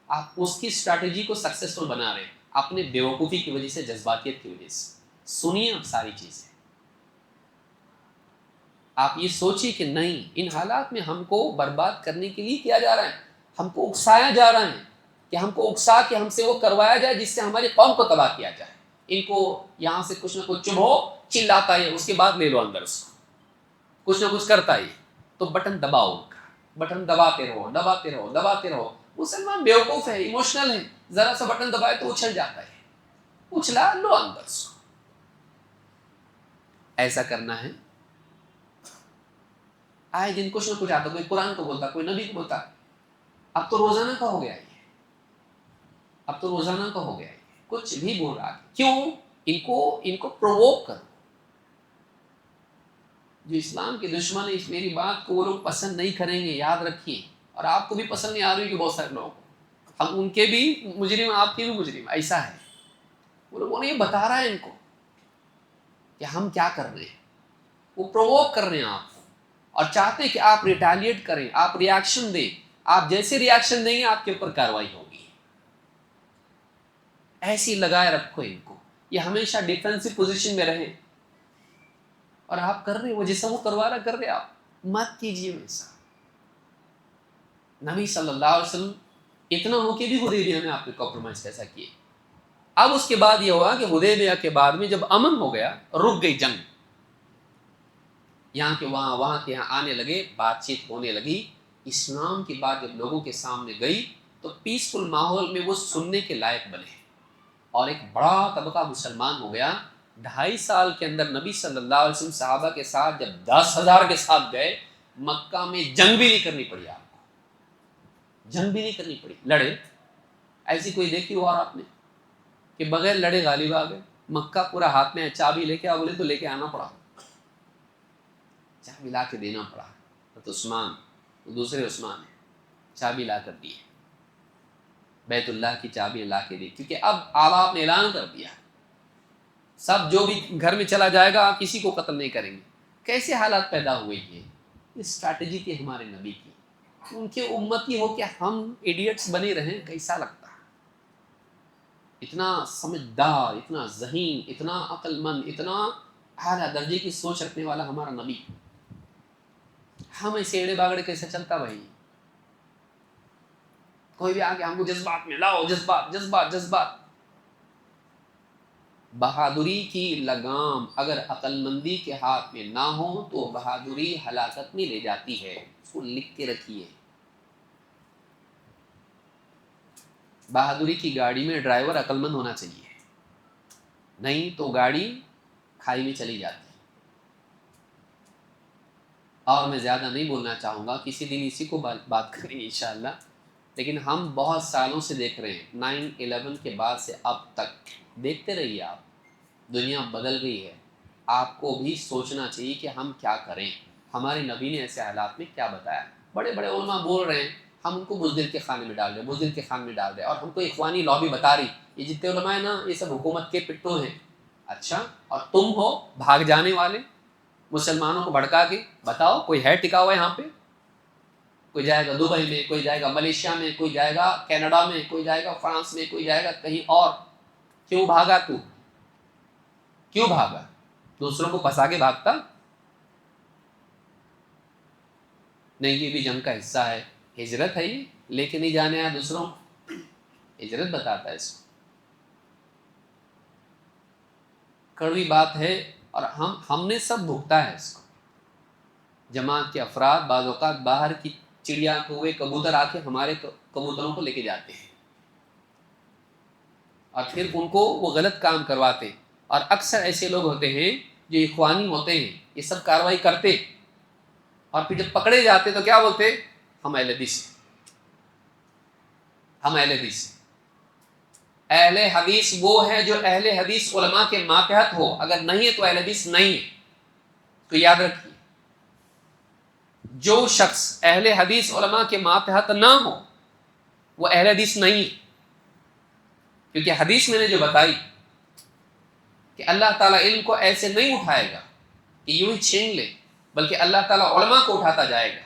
آپ اس کی اسٹریٹجی کو سکسیسفل بنا رہے ہیں اپنے بیوقوفی کی وجہ سے، جذباتیت کی وجہ سے۔ سنیے اب ساری چیزیں، آپ یہ سوچیے کہ نہیں، ان حالات میں ہم کو برباد کرنے کے لیے کیا جا رہا ہے، ہم کو اکسایا جا رہا ہے کہ ہم کو اکسا کے ہم سے وہ کروایا جائے جس سے ہماری قوم کو تباہ کیا جائے۔ ان کو یہاں سے کچھ نہ کچھ چبھو، چلاتا ہے، اس کے بعد لے لو اندر اس کو، کچھ نہ کچھ کرتا ہے، تو بٹن دباؤ ان کا، بٹن دباتے رہو، دباتے رہو، دباتے رہو۔ مسلمان بیوقوف ہے، ایموشنل ہے، ذرا سا بٹن دبائے تو اچھل جاتا ہے، اچھلا لو اندر سے۔ ایسا کرنا ہے، آئے دن کچھ نہ کچھ آتا، کوئی قرآن کو بولتا، کوئی نبی کو بولتا، اب تو روزانہ کا ہو گیا یہ، اب تو روزانہ کا ہو گیا یہ، کچھ بھی بول رہا ہے۔ کیوں؟ ان کو پرووک کرو۔ جو اسلام کے دشمن ہیں، اس میری بات کو وہ لوگ پسند نہیں کریں گے، یاد رکھیے، اور آپ کو بھی پسند نہیں آ رہی کہ بہت سارے لوگوں کو، ہم ان کے بھی مجرم آپ کے بھی مجرم، ایسا ہے۔ وہ لوگوں نے یہ بتا رہا ہے ان کو کہ ہم کیا کر رہے ہیں، وہ پرووک کر رہے ہیں آپ کو اور چاہتے ہیں کہ آپ ریٹیلیٹ کریں، آپ ریاکشن دیں، آپ جیسے ریاکشن دیں گے آپ کے اوپر کارروائی ہوگی۔ ایسی لگائے رکھو ان کو، یہ ہمیشہ ڈیفینسو پوزیشن میں رہیں، اور آپ کر رہے ہیں وہ جیسا وہ کروا رہا کر رہے، آپ مت کیجیے ویسا۔ نبی صلی اللہ علیہ وسلم اتنا ہو کے بھی حدیبیہ میں آپ نے کمپرومائز کیسا کیے؟ اب اس کے بعد یہ ہوا کہ حدیبیہ کے بعد میں جب امن ہو گیا، رک گئی جنگ، یہاں کے وہاں، وہاں کے یہاں آنے لگے، بات چیت ہونے لگی، اسلام کی بات جب لوگوں کے سامنے گئی تو پیسفل ماحول میں وہ سننے کے لائق بنے، اور ایک بڑا طبقہ مسلمان ہو گیا۔ 2.5 سال کے اندر نبی صلی اللہ علیہ وسلم صحابہ کے ساتھ جب 10,000 کے ساتھ گئے، مکہ میں جنگ بھی نہیں کرنی پڑی، آپ کو جنگ بھی نہیں کرنی پڑی، لڑے ایسی کوئی دیکھی ہو اور آپ نے کہ بغیر لڑے غالب آ گئے؟ مکہ پورا ہاتھ میں چابی لے کے آ، بولے تو لے کے آنا پڑا، چابی لا کے دینا پڑا۔ تو عثمان، دوسرے عثمان نے چابی لا کر دی، بیت اللہ کی چابیاں لا کے دی، کیونکہ اب آپ نے اعلان کر دیا سب جو بھی گھر میں چلا جائے گا کسی کو قتل نہیں کریں گے۔ کیسے حالات پیدا ہوئے؟ یہ اسٹریٹجی تھی ہمارے نبی کی، ان کے امتی ہو کہ ہم ایڈیٹس بنے رہیں، کیسا لگتا ہے؟ اتنا سمجھدار، اتنا ذہین، اتنا عقل مند، اتنا اعلیٰ درجے کی سوچ رکھنے والا ہمارا نبی، ہم ایسے ایڑے باگڑے کیسے چلتا بھائی؟ کوئی بھی آگے ہم کو جذبات میں لاؤ، جذبات جذبات جذبات۔ بہادری کی لگام اگر عقل مندی کے ہاتھ میں نہ ہو تو بہادری ہلاکت میں لے جاتی ہے، اس کو لکھ کے رکھیے۔ بہادری کی گاڑی میں ڈرائیور عقل مند ہونا چاہیے، نہیں تو گاڑی کھائی میں چلی جاتی۔ اور میں زیادہ نہیں بولنا چاہوں گا، کسی دن اسی کو بات کریں گے انشاءاللہ، لیکن ہم بہت سالوں سے دیکھ رہے ہیں، 9/11 کے بعد سے اب تک دیکھتے رہیے آپ، دنیا بدل گئی ہے۔ آپ کو بھی سوچنا چاہیے کہ ہم کیا کریں، ہمارے نبی نے ایسے حالات میں کیا بتایا۔ بڑے بڑے علماء بول رہے ہیں، ہم ان کو بزدل کے خانے میں ڈال دیں، بزدل کے خانے میں ڈال دیں، اور ہم کو اخوانی لابی بتا رہی یہ جتنے علماء ہیں نا یہ سب حکومت کے پٹھوں ہیں۔ اچھا، اور تم ہو بھاگ جانے والے مسلمانوں کو بھڑکا کے، بتاؤ کوئی ہے ٹکا ہوا یہاں پہ؟ کوئی جائے گا دبئی میں، کوئی جائے گا ملیشیا میں، کوئی جائے گا کینیڈا میں، کوئی جائے گا فرانس میں، کوئی جائے گا کہیں اور۔ کیوں بھاگا تو؟ کیوں بھاگا؟ دوسروں کو پھنسا کے بھاگتا؟ نہیں، یہ بھی جنگ کا حصہ ہے، ہجرت ہے، یہ لے کے نہیں جانے آیا دوسروں کو، ہجرت بتاتا ہے اس کو۔ کڑوی بات ہے، اور ہم نے سب بھگتا ہے اس کو۔ جماعت کے افراد بعض اوقات باہر کی چڑیا کوے کبوتر آ کے ہمارے کبوتروں کو لے کے جاتے ہیں، اور پھر ان کو وہ غلط کام کرواتے ہیں، اور اکثر ایسے لوگ ہوتے ہیں جو اخوانی ہوتے ہیں، یہ سب کارروائی کرتے، اور پھر جب پکڑے جاتے تو کیا بولتے؟ ہم اہل حدیث ہیں، ہم اہل حدیث ہیں۔ اہل حدیث وہ ہے جو اہل حدیث علماء کے ماتحت ہو، اگر نہیں ہے تو اہل حدیث نہیں ہے۔ تو یاد رکھیے، جو شخص اہل حدیث علماء کے ماتحت نہ ہو وہ اہل حدیث نہیں ہے، کیونکہ حدیث میں نے جو بتائی کہ اللہ تعالیٰ علم کو ایسے نہیں اٹھائے گا کہ یوں ہی چھین لے، بلکہ اللہ تعالیٰ علماء کو اٹھاتا جائے گا۔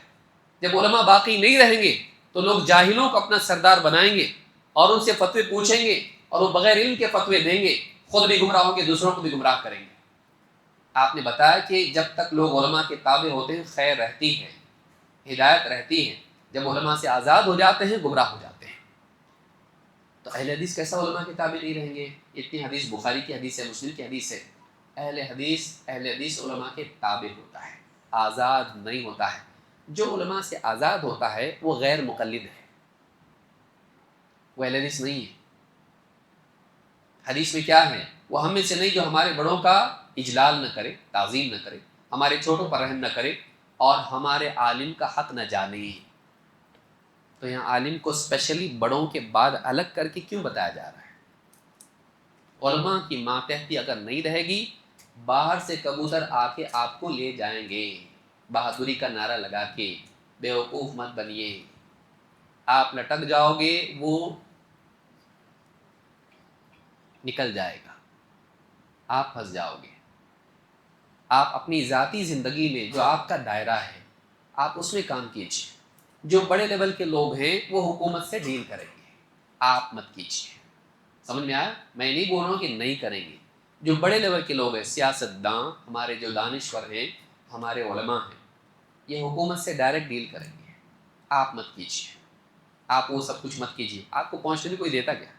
جب علماء باقی نہیں رہیں گے تو لوگ جاہلوں کو اپنا سردار بنائیں گے اور ان سے فتوے پوچھیں گے، اور وہ بغیر علم کے فتوے دیں گے، خود بھی گمراہ ہوں گے، دوسروں کو بھی گمراہ کریں گے۔ آپ نے بتایا کہ جب تک لوگ علماء کے تابع ہوتے ہیں خیر رہتی ہے، ہدایت رہتی ہے، جب علماء سے آزاد ہو جاتے ہیں گمراہ ہو جاتے ہیں۔ تو اہل حدیث کیسا علماء کے تابع نہیں رہیں گے؟ اتنی حدیث بخاری کی حدیث ہے، مسلم کی حدیث ہے۔ اہل حدیث علماء کے تابع ہوتا ہے، آزاد نہیں ہوتا ہے۔ جو علماء سے آزاد ہوتا ہے وہ غیر مقلد ہے، وہ اہل حدیث نہیں ہے۔ حدیث میں کیا ہے؟ وہ ہم میں سے نہیں جو ہمارے بڑوں کا اجلال نہ کرے، تعظیم نہ کرے، ہمارے چھوٹوں پر رحم نہ کرے، اور ہمارے عالم کا حق نہ جانے۔ تو یہاں عالم کو اسپیشلی بڑوں کے بعد الگ کر کے کیوں بتایا جا رہا ہے؟ علماء کی ماتحتی اگر نہیں رہے گی، باہر سے کبوتر آ کے آپ کو لے جائیں گے، بہادری کا نعرہ لگا کے۔ بیوقوف مت بنیے، آپ لٹک جاؤ گے، وہ نکل جائے گا، آپ پھنس جاؤ گے۔ آپ اپنی ذاتی زندگی میں جو آپ کا دائرہ ہے آپ اس میں کام کیجیے۔ جو بڑے لیول کے لوگ ہیں وہ حکومت سے ڈیل کریں گے، آپ مت کیجیے۔ سمجھ میں آیا؟ میں نہیں بول رہا ہوں کہ نہیں کریں گے۔ جو بڑے لیول کے لوگ ہیں، سیاست داں، ہمارے جو دانشور ہیں، ہمارے علماء ہیں، یہ حکومت سے ڈائریکٹ ڈیل کریں گے، آپ مت کیجیے۔ آپ وہ سب کچھ مت کیجیے۔ آپ کو پہنچنے بھی کوئی دیتا کیا؟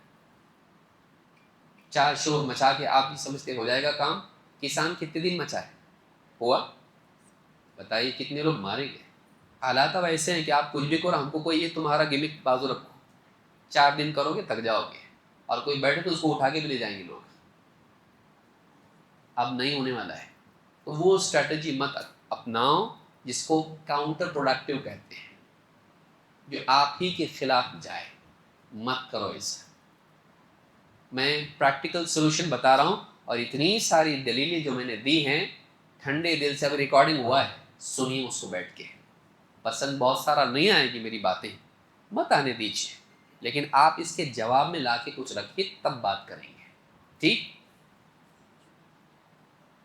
چار شور مچا کے آپ ہی سمجھتے ہو جائے گا کام؟ کسان کتنے دن مچا ہے؟ ہوا؟ بتائیے کتنے لوگ مارے گئے؟ حالات اب ایسے ہیں کہ آپ کچھ بھی کرو، ہم کو کوئی یہ تمہارا گمک بازو رکھو، 4 دن کرو گے تک جاؤ گے، اور کوئی بیٹھے تو اس کو اٹھا کے بھی لے جائیں گے لوگ۔ اب نہیں ہونے والا ہے۔ تو وہ اسٹریٹجی مت اپناؤ جس کو کاؤنٹر پروڈکٹیو کہتے ہیں، جو آپ ہی کے خلاف جائے، مت کرو ایسا۔ میں پریکٹیکل سولوشن بتا رہا ہوں، اور اتنی ساری دلیلیں جو میں نے دی ہیں ٹھنڈے دل سے، اب ریکارڈنگ ہوا ہے، سنیے اس کو بیٹھ کے۔ پسند بہت سارا نہیں آئے گی میری باتیں، مت آنے دیجیے، لیکن آپ اس کے جواب میں لا کے کچھ رکھیے، تب بات کریں گے، ٹھیک؟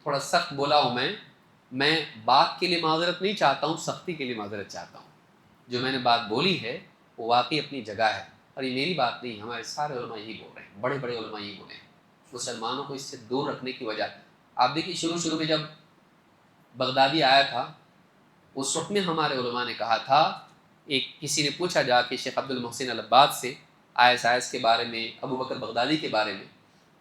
تھوڑا سخت بولا ہوں میں بات کے لیے معذرت نہیں چاہتا ہوں، سختی کے لیے معذرت چاہتا ہوں۔ جو میں نے بات بولی ہے وہ واقعی اپنی جگہ ہے، اور یہ میری بات نہیں، ہمارے سارے علماء یہی بول رہے ہیں، بڑے بڑے علماء یہی بولے ہیں۔ مسلمانوں کو اس سے دور رکھنے کی وجہ، آپ دیکھیے شروع میں جب بغدادی آیا تھا، اس وقت میں ہمارے علماء نے کہا تھا، ایک کسی نے پوچھا جا کے شیخ عبد المحسن العباد سے ISIS کے بارے میں، ابو بکر بغدادی کے بارے میں،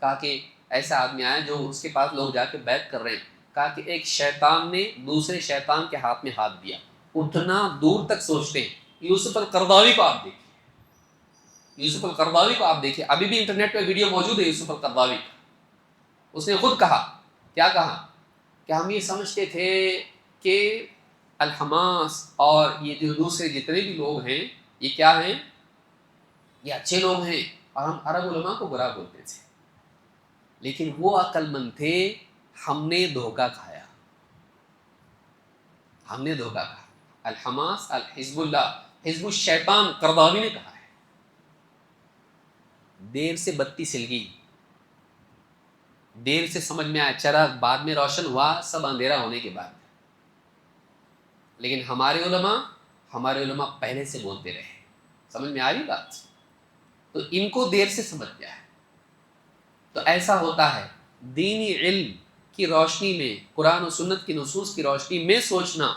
کہا کہ ایسا آدمی آیا جو اس کے پاس لوگ جا کے بیعت کر رہے ہیں، کہا کہ ایک شیطان نے دوسرے شیطان کے ہاتھ میں ہاتھ دیا، اتنا دور تک سوچتے ہیں۔ یوسف القرضاوی کو آپ دیکھیں، یوسف القرضاوی کو آپ دیکھیں، ابھی بھی انٹرنیٹ پہ ویڈیو موجود ہے یوسف القرضاوی کا۔ اس نے خود کہا، کیا کہا؟ کہ ہم یہ سمجھتے تھے کہ الحماس اور یہ جو دوسرے جتنے بھی لوگ ہیں یہ کیا ہیں؟ یہ اچھے لوگ ہیں، اور ہم عرب علماء کو برا بولتے تھے، لیکن وہ عقل مند تھے، ہم نے دھوکہ کھایا، ہم نے دھوکہ کھایا۔ الحماس، الحزب اللہ، حزب الشیطان، قرضاوی نے کہا ہے۔ دیر سے بتی سل گئی، دیر سے سمجھ میں آیا، چراغ بعد میں روشن ہوا، سب اندھیرا ہونے کے بعد۔ لیکن ہمارے علماء پہلے سے بولتے رہے۔ سمجھ میں آ رہی بات؟ تو ان کو دیر سے سمجھ گیا ہے۔ تو ایسا ہوتا ہے، دینی علم کی روشنی میں، قرآن و سنت کی نصوص کی روشنی میں سوچنا،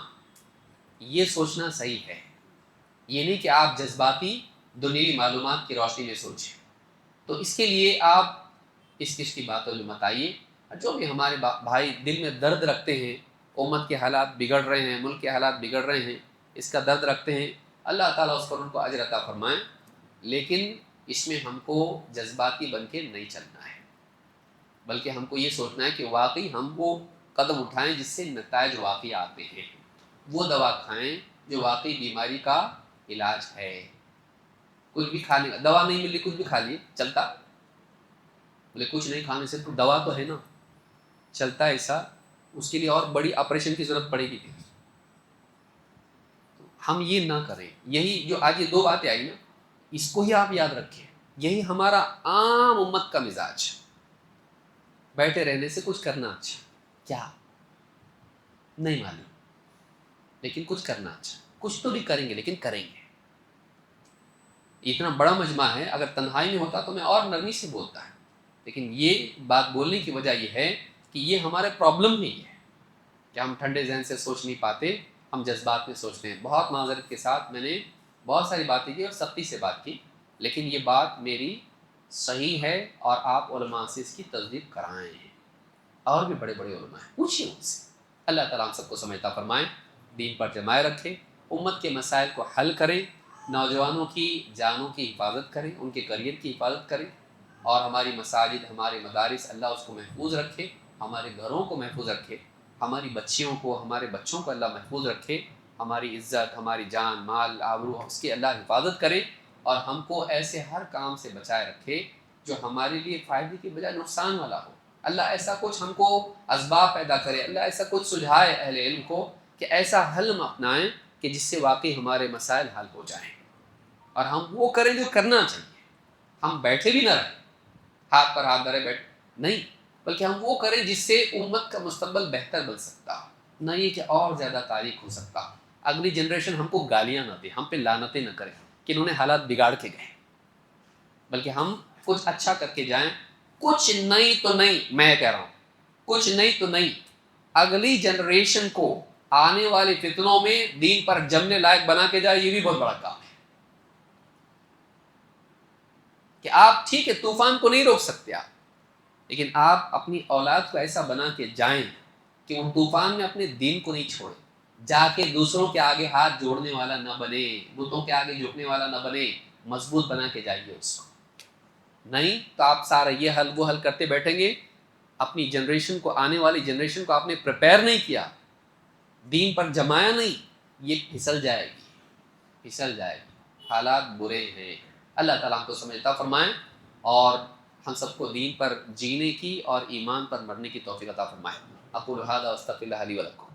یہ سوچنا صحیح ہے۔ یہ نہیں کہ آپ جذباتی دنیوی معلومات کی روشنی میں سوچیں۔ تو اس کے لیے آپ اس کی باتوں میں مت آئیے۔ جو بھی ہمارے بھائی دل میں درد رکھتے ہیں، امت کے حالات بگڑ رہے ہیں، ملک کے حالات بگڑ رہے ہیں، اس کا درد رکھتے ہیں، اللہ تعالیٰ اس پر ان کو اجر عطا فرمائیں، لیکن اس میں ہم کو جذباتی بن کے نہیں چلنا ہے، بلکہ ہم کو یہ سوچنا ہے کہ واقعی ہم وہ قدم اٹھائیں جس سے نتائج واقعی آتے ہیں، وہ دوا کھائیں جو واقعی بیماری کا علاج ہے۔ کچھ بھی کھانے کا، دوا نہیں ملی کچھ بھی کھا لیے چلتا؟ بولے کچھ نہیں کھانے سے تو دوا تو ہے نا، چلتا ہے ایسا؟ اس کے لیے اور بڑی آپریشن کی ضرورت پڑے گی۔ ہم یہ نہ کریں۔ یہی جو آج یہ 2 باتیں آئی نا، اس کو ہی آپ یاد رکھیں، یہی ہمارا عام امت کا مزاج ہے۔ بیٹھے رہنے سے کچھ کرنا اچھا، کیا نہیں معلوم، لیکن کچھ کرنا اچھا، کچھ تو بھی کریں گے، لیکن کریں گے۔ اتنا بڑا مجمع ہے، اگر تنہائی میں ہوتا تو میں اور نرمی سے بولتا ہے، لیکن یہ بات بولنے کی وجہ یہ ہے کہ یہ ہمارے پرابلم نہیں ہے کہ ہم ٹھنڈے ذہن سے سوچ نہیں پاتے، ہم جذبات میں سوچتے ہیں۔ بہت معذرت کے ساتھ میں نے بہت ساری باتیں کی اور سختی سے بات کی، لیکن یہ بات میری صحیح ہے، اور آپ علماء سے اس کی تصدیق کرائیں۔ اور بھی بڑے بڑے علماء ہیں، پوچھیے ان سے۔ اللہ تعالیٰ ہم سب کو سمجھتا فرمائیں، دین پر جمائے رکھے، امت کے مسائل کو حل کریں، نوجوانوں کی جانوں کی حفاظت کریں، ان کے کریئر کی حفاظت کریں، اور ہماری مساجد، ہمارے مدارس، اللہ اس کو محفوظ رکھے، ہمارے گھروں کو محفوظ رکھے، ہماری بچیوں کو، ہمارے بچوں کو اللہ محفوظ رکھے، ہماری عزت، ہماری جان، مال، آبرو، اس کی اللہ حفاظت کرے، اور ہم کو ایسے ہر کام سے بچائے رکھے جو ہمارے لیے فائدے کی بجائے نقصان والا ہو۔ اللہ ایسا کچھ ہم کو اسباب پیدا کرے، اللہ ایسا کچھ سجھائے اہل علم کو کہ ایسا حل ہم اپنائیں کہ جس سے واقعی ہمارے مسائل حل ہو جائیں۔ اور ہم وہ کریں جو کرنا چاہیے. ہم بیٹھے بھی نہ رہیں ہاتھ پر ہاتھ دھرے بیٹھ نہیں، بلکہ ہم وہ کریں جس سے امت کا مستقبل بہتر بن سکتا ہو، نہ یہ کہ اور زیادہ تاریخ ہو سکتا ہو. اگلی جنریشن ہم کو گالیاں نہ دے، ہم پہ لعنتیں نہ کرے کہ انہوں نے حالات بگاڑ کے گئے، بلکہ ہم کچھ اچھا کر کے جائیں. کچھ نہیں تو نہیں، میں کہہ رہا ہوں کچھ نہیں تو نہیں، اگلی جنریشن کو آنے والے فتنوں میں دین پر جمنے لائق بنا کے جائے، یہ بھی بہت بڑا کام ہے. کہ آپ ٹھیک ہے طوفان کو نہیں روک سکتے آپ، لیکن آپ اپنی اولاد کو ایسا بنا کے جائیں کہ وہ طوفان میں اپنے دین کو نہیں چھوڑے، جا کے دوسروں کے آگے ہاتھ جوڑنے والا نہ بنے، بتوں کے آگے جھکنے والا نہ بنے، مضبوط بنا کے جائیے اس کو. نہیں تو آپ سارا یہ حل وہ حل کرتے بیٹھیں گے، اپنی جنریشن کو، آنے والی جنریشن کو آپ نے پریپیئر نہیں کیا، دین پر جمایا نہیں، یہ پھسل جائے گی، پھسل جائے گی. حالات برے ہیں. اللہ تعالیٰ ہم کو سمجھتا فرمائیں اور ہم سب کو دین پر جینے کی اور ایمان پر مرنے کی توفیق عطا فرمائے. اقول ھذا واستغفر اللہ لی ولکم.